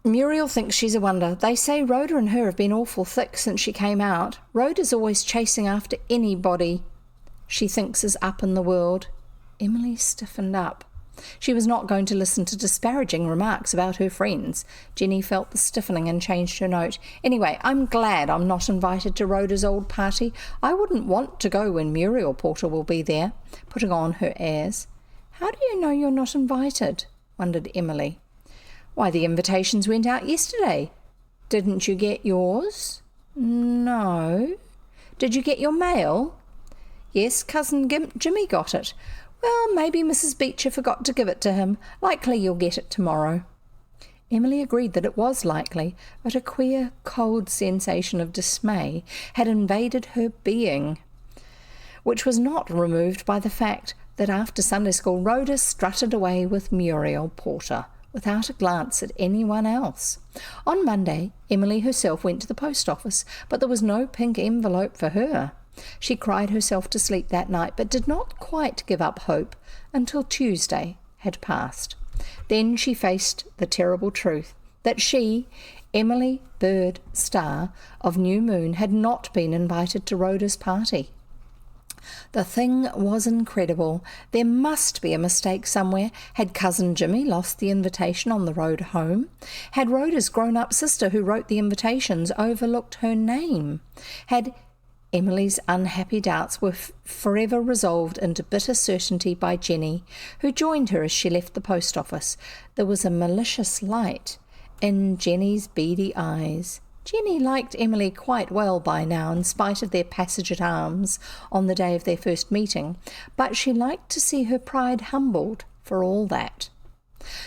Muriel thinks she's a wonder. They say Rhoda and her have been awful thick since she came out. Rhoda's always chasing after anybody she thinks is up in the world. Emily stiffened up. She was not going to listen to disparaging remarks about her friends. Jenny felt the stiffening and changed her note. "Anyway, I'm glad I'm not invited to Rhoda's old party. I wouldn't want to go when Muriel Porter will be there," putting on her airs. "How do you know you're not invited?" wondered Emily. "Why, the invitations went out yesterday. Didn't you get yours?" "No." "Did you get your mail?" "Yes, Cousin Jimmy got it." "Well, maybe Mrs. Beecher forgot to give it to him. Likely you'll get it tomorrow." Emily agreed that it was likely, but a queer, cold sensation of dismay had invaded her being, which was not removed by the fact that after Sunday school Rhoda strutted away with Muriel Porter, without a glance at anyone else. On Monday, Emily herself went to the post office, but there was no pink envelope for her. She cried herself to sleep that night, but did not quite give up hope until Tuesday had passed. Then she faced the terrible truth that she, Emily Bird Starr of New Moon, had not been invited to Rhoda's party. The thing was incredible. There must be a mistake somewhere. Had Cousin Jimmy lost the invitation on the road home? Had Rhoda's grown-up sister who wrote the invitations overlooked her name? Had Emily's unhappy doubts were forever resolved into bitter certainty by Jenny, who joined her as she left the post office. There was a malicious light in Jenny's beady eyes. Jenny liked Emily quite well by now, in spite of their passage at arms on the day of their first meeting, but she liked to see her pride humbled for all that.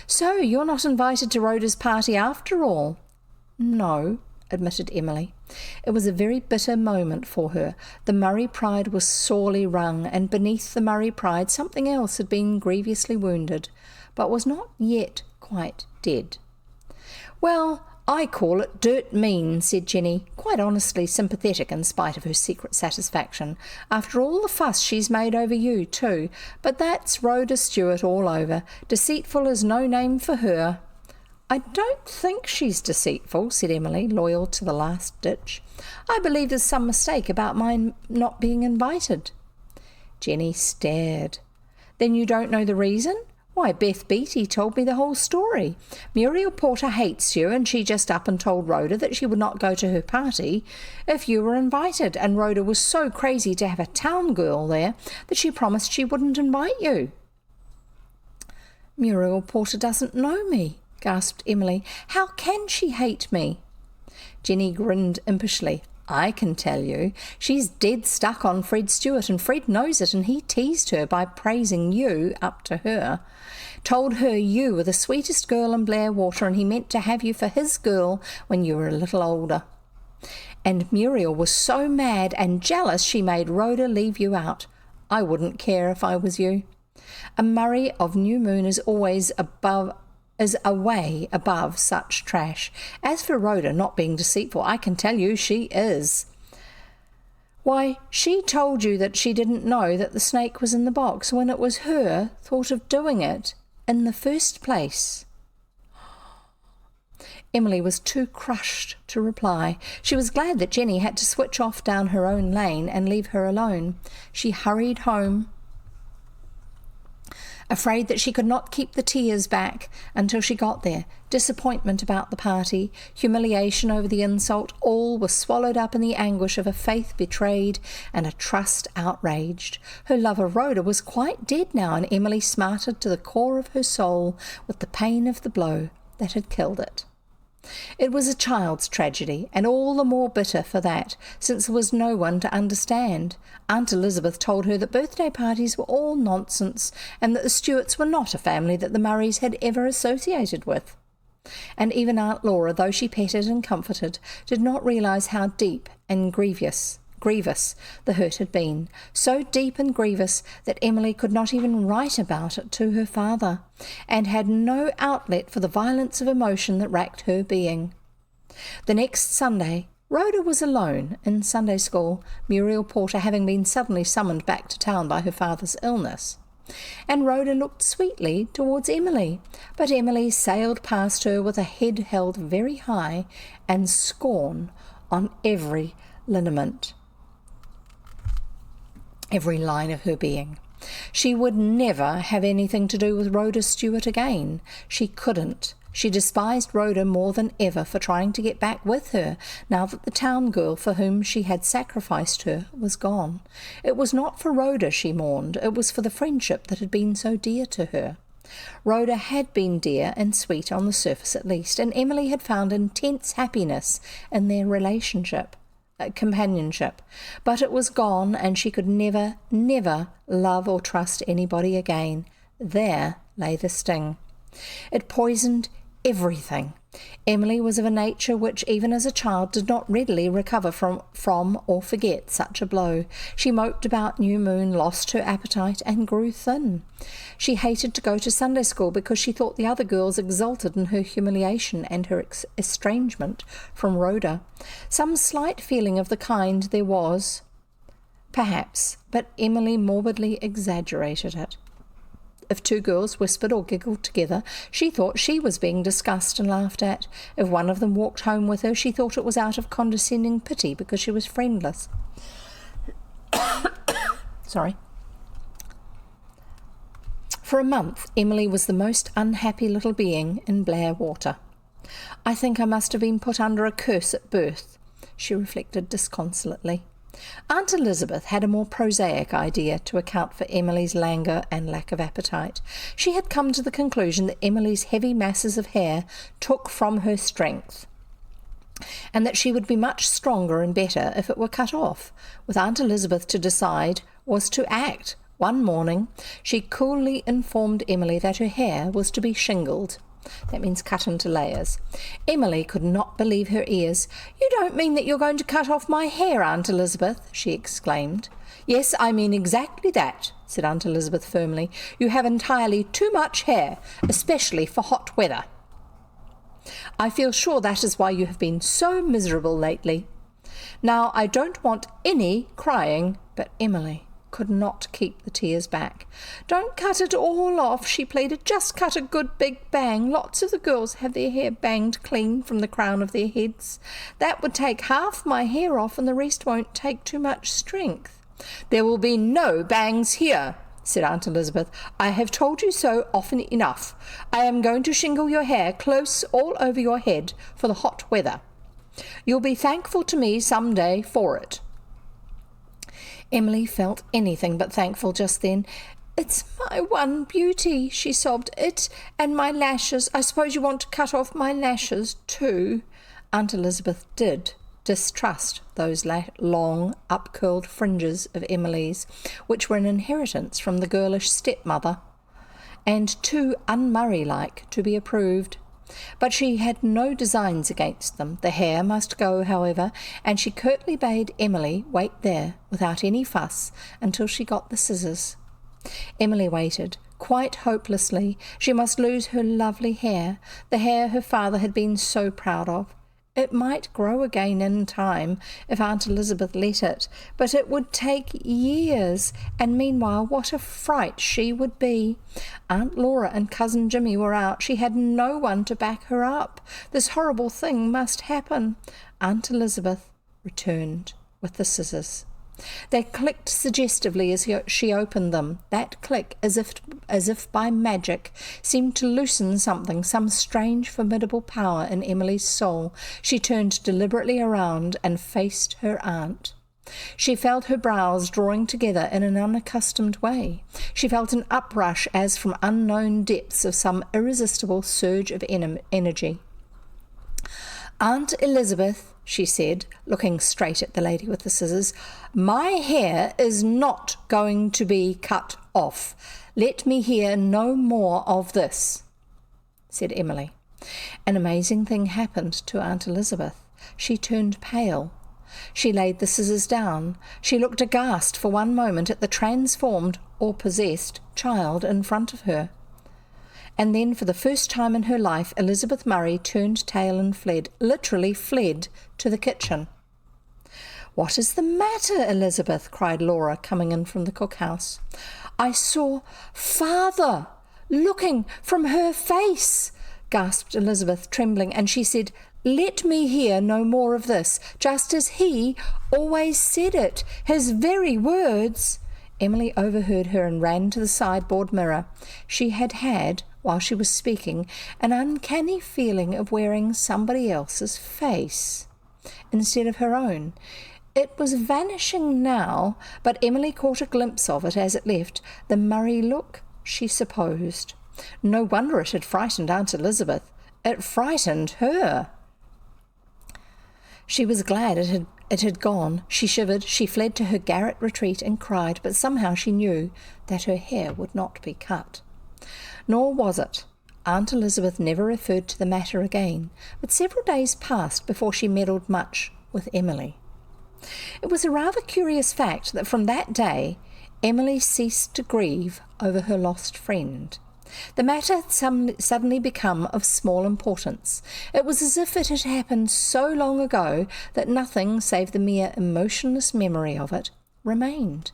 "So you're not invited to Rhoda's party after all?" "No," admitted Emily. It was a very bitter moment for her. The Murray pride was sorely wrung, and beneath the Murray pride something else had been grievously wounded, but was not yet quite dead. "Well, I call it dirt mean," said Jenny, quite honestly sympathetic in spite of her secret satisfaction. "After all the fuss she's made over you, too. But that's Rhoda Stewart all over. Deceitful is no name for her." "I don't think she's deceitful," said Emily, loyal to the last ditch. "I believe there's some mistake about my not being invited." Jenny stared. "Then you don't know the reason?" "Why, Beth Beattie told me the whole story. Muriel Porter hates you, and she just up and told Rhoda that she would not go to her party if you were invited, and Rhoda was so crazy to have a town girl there that she promised she wouldn't invite you." "Muriel Porter doesn't know me," gasped Emily. "How can she hate me?" Jenny grinned impishly. "I can tell you. She's dead stuck on Fred Stewart, and Fred knows it, and he teased her by praising you up to her. Told her you were the sweetest girl in Blairwater, and he meant to have you for his girl when you were a little older. And Muriel was so mad and jealous she made Rhoda leave you out. I wouldn't care if I was you. A Murray of New Moon is always a way above such trash. As for Rhoda not being deceitful, I can tell you she is. Why, she told you that she didn't know that the snake was in the box when it was her thought of doing it in the first place." Emily was too crushed to reply. She was glad that Jenny had to switch off down her own lane and leave her alone. She hurried home, afraid that she could not keep the tears back until she got there. Disappointment about the party, humiliation over the insult, all were swallowed up in the anguish of a faith betrayed and a trust outraged. Her lover Rhoda was quite dead now, and Emily smarted to the core of her soul with the pain of the blow that had killed it. It was a child's tragedy, and all the more bitter for that, since there was no one to understand. Aunt Elizabeth told her that birthday parties were all nonsense, and that the Stewarts were not a family that the Murrays had ever associated with. And even Aunt Laura, though she petted and comforted, did not realise how deep and grievous the hurt had been, so deep and grievous that Emily could not even write about it to her father, and had no outlet for the violence of emotion that racked her being. The next Sunday, Rhoda was alone in Sunday school, Muriel Porter having been suddenly summoned back to town by her father's illness. And Rhoda looked sweetly towards Emily, but Emily sailed past her with a head held very high and scorn on every lineament, every line of her being. She would never have anything to do with Rhoda Stewart again. She couldn't. She despised Rhoda more than ever for trying to get back with her, now that the town girl for whom she had sacrificed her was gone. It was not for Rhoda she mourned, it was for the friendship that had been so dear to her. Rhoda had been dear and sweet on the surface at least, and Emily had found intense happiness in their companionship, but it was gone, and she could never love or trust anybody again. There lay the sting. It poisoned everything. Emily was of a nature which, even as a child, did not readily recover from or forget such a blow. She moped about New Moon, lost her appetite, and grew thin. She hated to go to Sunday school because she thought the other girls exulted in her humiliation and her estrangement from Rhoda. Some slight feeling of the kind there was, perhaps, but Emily morbidly exaggerated it. If two girls whispered or giggled together, she thought she was being discussed and laughed at. If one of them walked home with her, she thought it was out of condescending pity because she was friendless. Sorry. For a month, Emily was the most unhappy little being in Blairwater. I think I must have been put under a curse at birth, she reflected disconsolately. Aunt Elizabeth had a more prosaic idea to account for Emily's languor and lack of appetite. She had come to the conclusion that Emily's heavy masses of hair took from her strength, and that she would be much stronger and better if it were cut off. With Aunt Elizabeth to decide was to act. One morning she coolly informed Emily that her hair was to be shingled. That means cut into layers. Emily could not believe her ears. "You don't mean that you're going to cut off my hair, Aunt Elizabeth?" she exclaimed. "Yes, I mean exactly that," said Aunt Elizabeth firmly. "You have entirely too much hair, especially for hot weather. I feel sure that is why you have been so miserable lately. Now, I don't want any crying," but Emily could not keep the tears back. "Don't cut it all off," she pleaded. "Just cut a good big bang. Lots of the girls have their hair banged clean from the crown of their heads. That would take half my hair off, and the rest won't take too much strength." "There will be no bangs here," said Aunt Elizabeth. "I have told you so often enough. I am going to shingle your hair close all over your head for the hot weather. You'll be thankful to me some day for it." Emily felt anything but thankful just then. "It's my one beauty," she sobbed. "It and my lashes. I suppose you want to cut off my lashes too." Aunt Elizabeth did distrust those long, up-curled fringes of Emily's, which were an inheritance from the girlish stepmother, and too un-Murray-like to be approved. But she had no designs against them. The hair must go, however, and she curtly bade Emily wait there, without any fuss, until she got the scissors. Emily waited, quite hopelessly. She must lose her lovely hair, the hair her father had been so proud of. It might grow again in time, if Aunt Elizabeth let it, but it would take years, and meanwhile what a fright she would be. Aunt Laura and Cousin Jimmy were out. She had no one to back her up. This horrible thing must happen. Aunt Elizabeth returned with the scissors. They clicked suggestively as she opened them. That click, as if by magic, seemed to loosen something, some strange, formidable power in Emily's soul. She turned deliberately around and faced her aunt. She felt her brows drawing together in an unaccustomed way. She felt an uprush as from unknown depths of some irresistible surge of energy. "Aunt Elizabeth," she said, looking straight at the lady with the scissors, "my hair is not going to be cut off. Let me hear no more of this," said Emily. An amazing thing happened to Aunt Elizabeth. She turned pale. She laid the scissors down. She looked aghast for one moment at the transformed or possessed child in front of her. And then, for the first time in her life, Elizabeth Murray turned tail and fled, literally fled, to the kitchen. "What is the matter, Elizabeth?" cried Laura, coming in from the cookhouse. "I saw Father looking from her face," gasped Elizabeth, trembling, and she said, "Let me hear no more of this, just as he always said it, his very words." Emily overheard her and ran to the sideboard mirror. She had, while she was speaking, an uncanny feeling of wearing somebody else's face instead of her own. It was vanishing now, but Emily caught a glimpse of it as it left. The Murray look, she supposed. No wonder it had frightened Aunt Elizabeth. It frightened her. She was glad it had gone. She shivered, she fled to her garret retreat and cried, but somehow she knew that her hair would not be cut. Nor was it. Aunt Elizabeth never referred to the matter again, but several days passed before she meddled much with Emily. It was a rather curious fact that from that day Emily ceased to grieve over her lost friend. The matter had suddenly become of small importance. It was as if it had happened so long ago that nothing save the mere emotionless memory of it remained.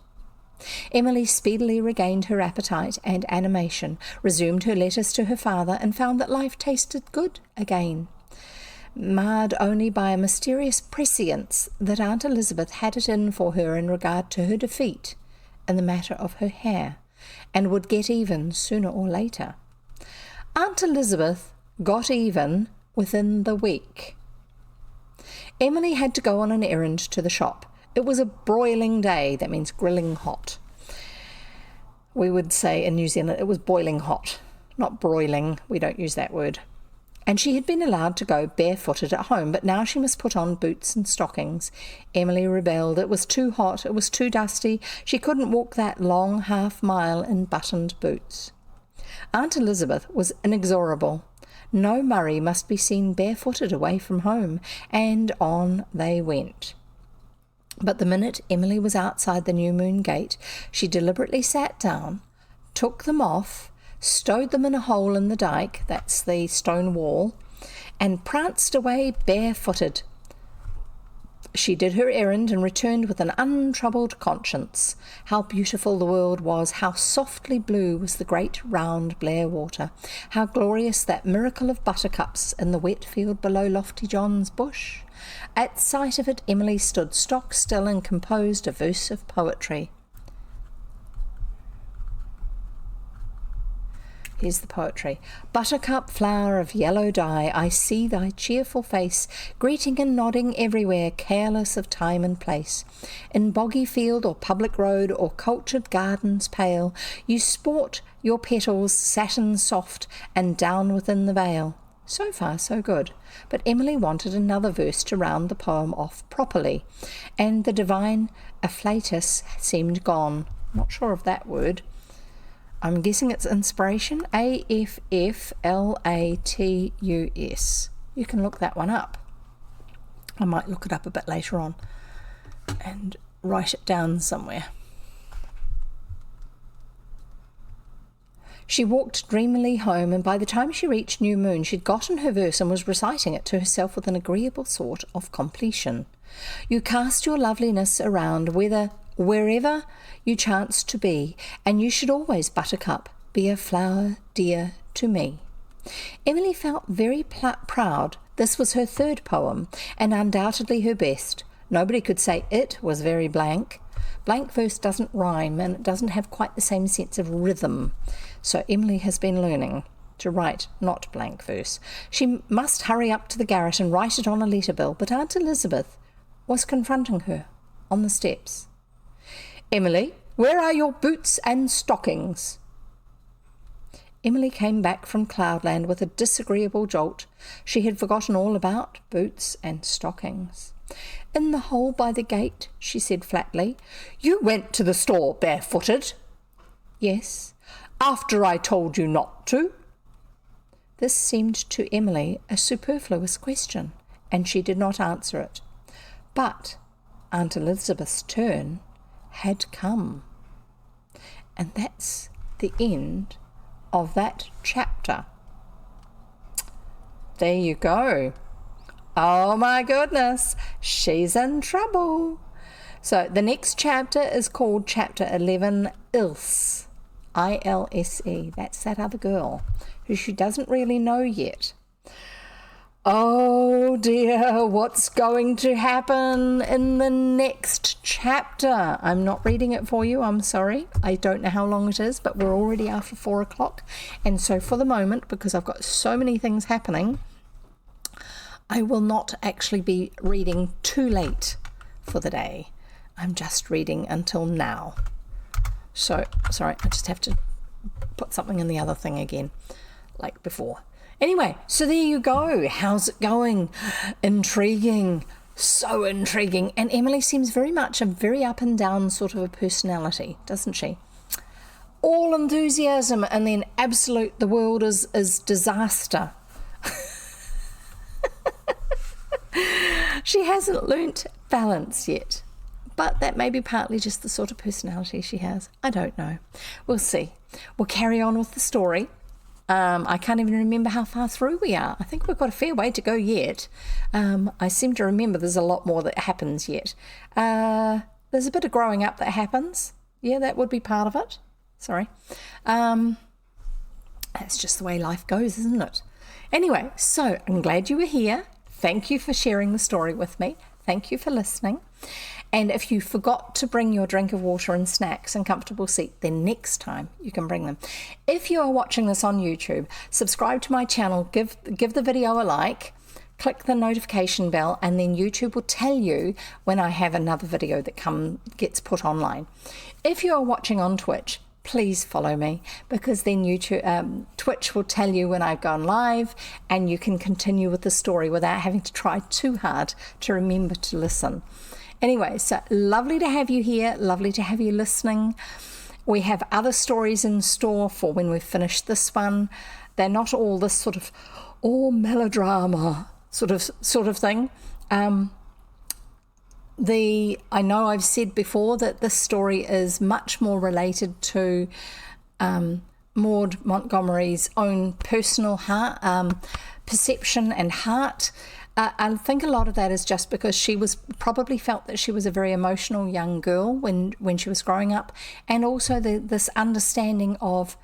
Emily speedily regained her appetite and animation, resumed her letters to her father, and found that life tasted good again, marred only by a mysterious prescience that Aunt Elizabeth had it in for her in regard to her defeat in the matter of her hair, and would get even sooner or later. Aunt Elizabeth got even within the week. Emily had to go on an errand to the shop. It was a broiling day, that means grilling hot. We would say in New Zealand it was boiling hot, not broiling, we don't use that word. And she had been allowed to go barefooted at home, but now she must put on boots and stockings. Emily rebelled. It was too hot, it was too dusty. She couldn't walk that long half-mile in buttoned boots. Aunt Elizabeth was inexorable. No Murray must be seen barefooted away from home, and on they went. But the minute Emily was outside the New Moon Gate, she deliberately sat down, took them off, stowed them in a hole in the dike, that's the stone wall, and pranced away barefooted. She did her errand and returned with an untroubled conscience. How beautiful the world was, how softly blue was the great round Blair water, how glorious that miracle of buttercups in the wet field below Lofty John's bush. At sight of it, Emily stood stock still and composed a verse of poetry. Here's the poetry. Buttercup, flower of yellow dye, I see thy cheerful face, greeting and nodding everywhere, careless of time and place. In boggy field or public road or cultured gardens pale, you sport your petals satin soft and down within the veil. So far, so good. But Emily wanted another verse to round the poem off properly, and the divine afflatus seemed gone. Not sure of that word. I'm guessing it's inspiration. Afflatus. You can look that one up. I might look it up a bit later on and write it down somewhere. She walked dreamily home, and by the time she reached New Moon, she'd gotten her verse and was reciting it to herself with an agreeable sort of completion. You cast your loveliness around wherever you chance to be, and you should always, Buttercup, be a flower dear to me. Emily felt very proud. This was her third poem, and undoubtedly her best. Nobody could say it was very blank. Blank verse doesn't rhyme, and it doesn't have quite the same sense of rhythm. So Emily has been learning to write not blank verse. She must hurry up to the garret and write it on a letter bill, but Aunt Elizabeth was confronting her on the steps. Emily, where are your boots and stockings? Emily came back from Cloudland with a disagreeable jolt. She had forgotten all about boots and stockings. In the hole by the gate, she said flatly. You went to the store barefooted? Yes. After I told you not to? This seemed to Emily a superfluous question, and she did not answer it. But Aunt Elizabeth's turn had come. And that's the end of that chapter. There you go. Oh my goodness, she's in trouble. So the next chapter is called Chapter 11, Ilse. I-L-S-E. That's that other girl who she doesn't really know yet. Oh dear, what's going to happen in the next chapter? I'm not reading it for you, I'm sorry. I don't know how long it is, but we're already after 4 o'clock. And so for the moment, because I've got so many things happening, I will not actually be reading too late for the day. I'm just reading until now. So, sorry, I just have to put something in the other thing again, like before. Anyway, so there you go. How's it going? Intriguing. So intriguing. And Emily seems very much a very up and down sort of a personality, doesn't she? all enthusiasm and then the world is disaster. She hasn't learnt balance yet, but that may be partly just the sort of personality she has. I don't know. We'll see. We'll carry on with the story. I can't even remember how far through we are. I think we've got a fair way to go yet. I seem to remember there's a lot more that happens yet. There's a bit of growing up that happens. Yeah, that would be part of it. Sorry. That's just the way life goes, isn't it? Anyway, so I'm glad you were here. Thank you for sharing the story with me. Thank you for listening. And if you forgot to bring your drink of water and snacks and comfortable seat, then next time you can bring them. If you are watching this on YouTube, subscribe to my channel, give the video a like, click the notification bell, and then YouTube will tell you when I have another video that gets put online. If you are watching on Twitch, please follow me, because then Twitch will tell you when I've gone live, and you can continue with the story without having to try too hard to remember to listen. Anyway, so lovely to have you here, lovely to have you listening. We have other stories in store for when we've finished this one. They're not all this sort of melodrama sort of thing. I know I've said before that this story is much more related to Maud Montgomery's own personal perception and heart. I think a lot of that is just because she probably felt that she was a very emotional young girl when she was growing up, and also this understanding of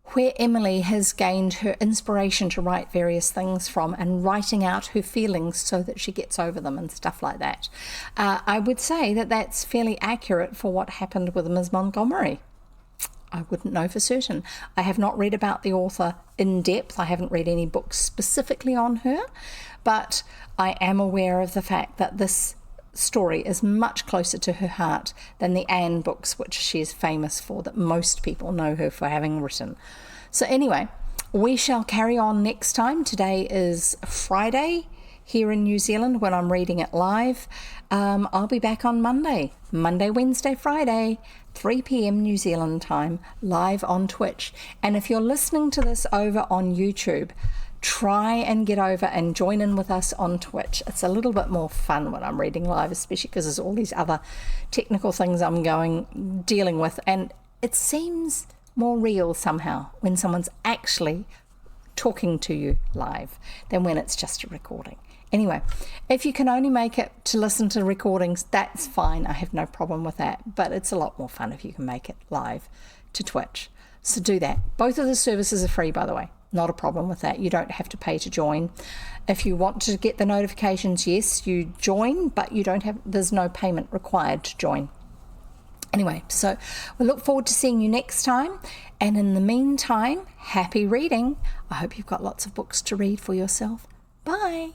where Emily has gained her inspiration to write various things from, and writing out her feelings so that she gets over them and stuff like that. I would say that that's fairly accurate for what happened with Ms. Montgomery. I wouldn't know for certain. I have not read about the author in depth. I haven't read any books specifically on her, but I am aware of the fact that this story is much closer to her heart than the Anne books, which she is famous for, that most people know her for having written. So anyway, we shall carry on next time. Today is Friday here in New Zealand when I'm reading it live. I'll be back on Monday, Wednesday, Friday, 3 p.m. New Zealand time, live on Twitch. And if you're listening to this over on YouTube, try and get over and join in with us on Twitch. It's a little bit more fun when I'm reading live, especially because there's all these other technical things I'm dealing with, and it seems more real somehow when someone's actually talking to you live than when it's just a recording. Anyway, if you can only make it to listen to recordings, that's fine. I have no problem with that, but it's a lot more fun if you can make it live to Twitch. So do that. Both of the services are free, by the way. Not a problem with that. You don't have to pay to join. If you want to get the notifications, yes, you join, but there's no payment required to join. Anyway, so we look forward to seeing you next time. And in the meantime, happy reading. I hope you've got lots of books to read for yourself. Bye.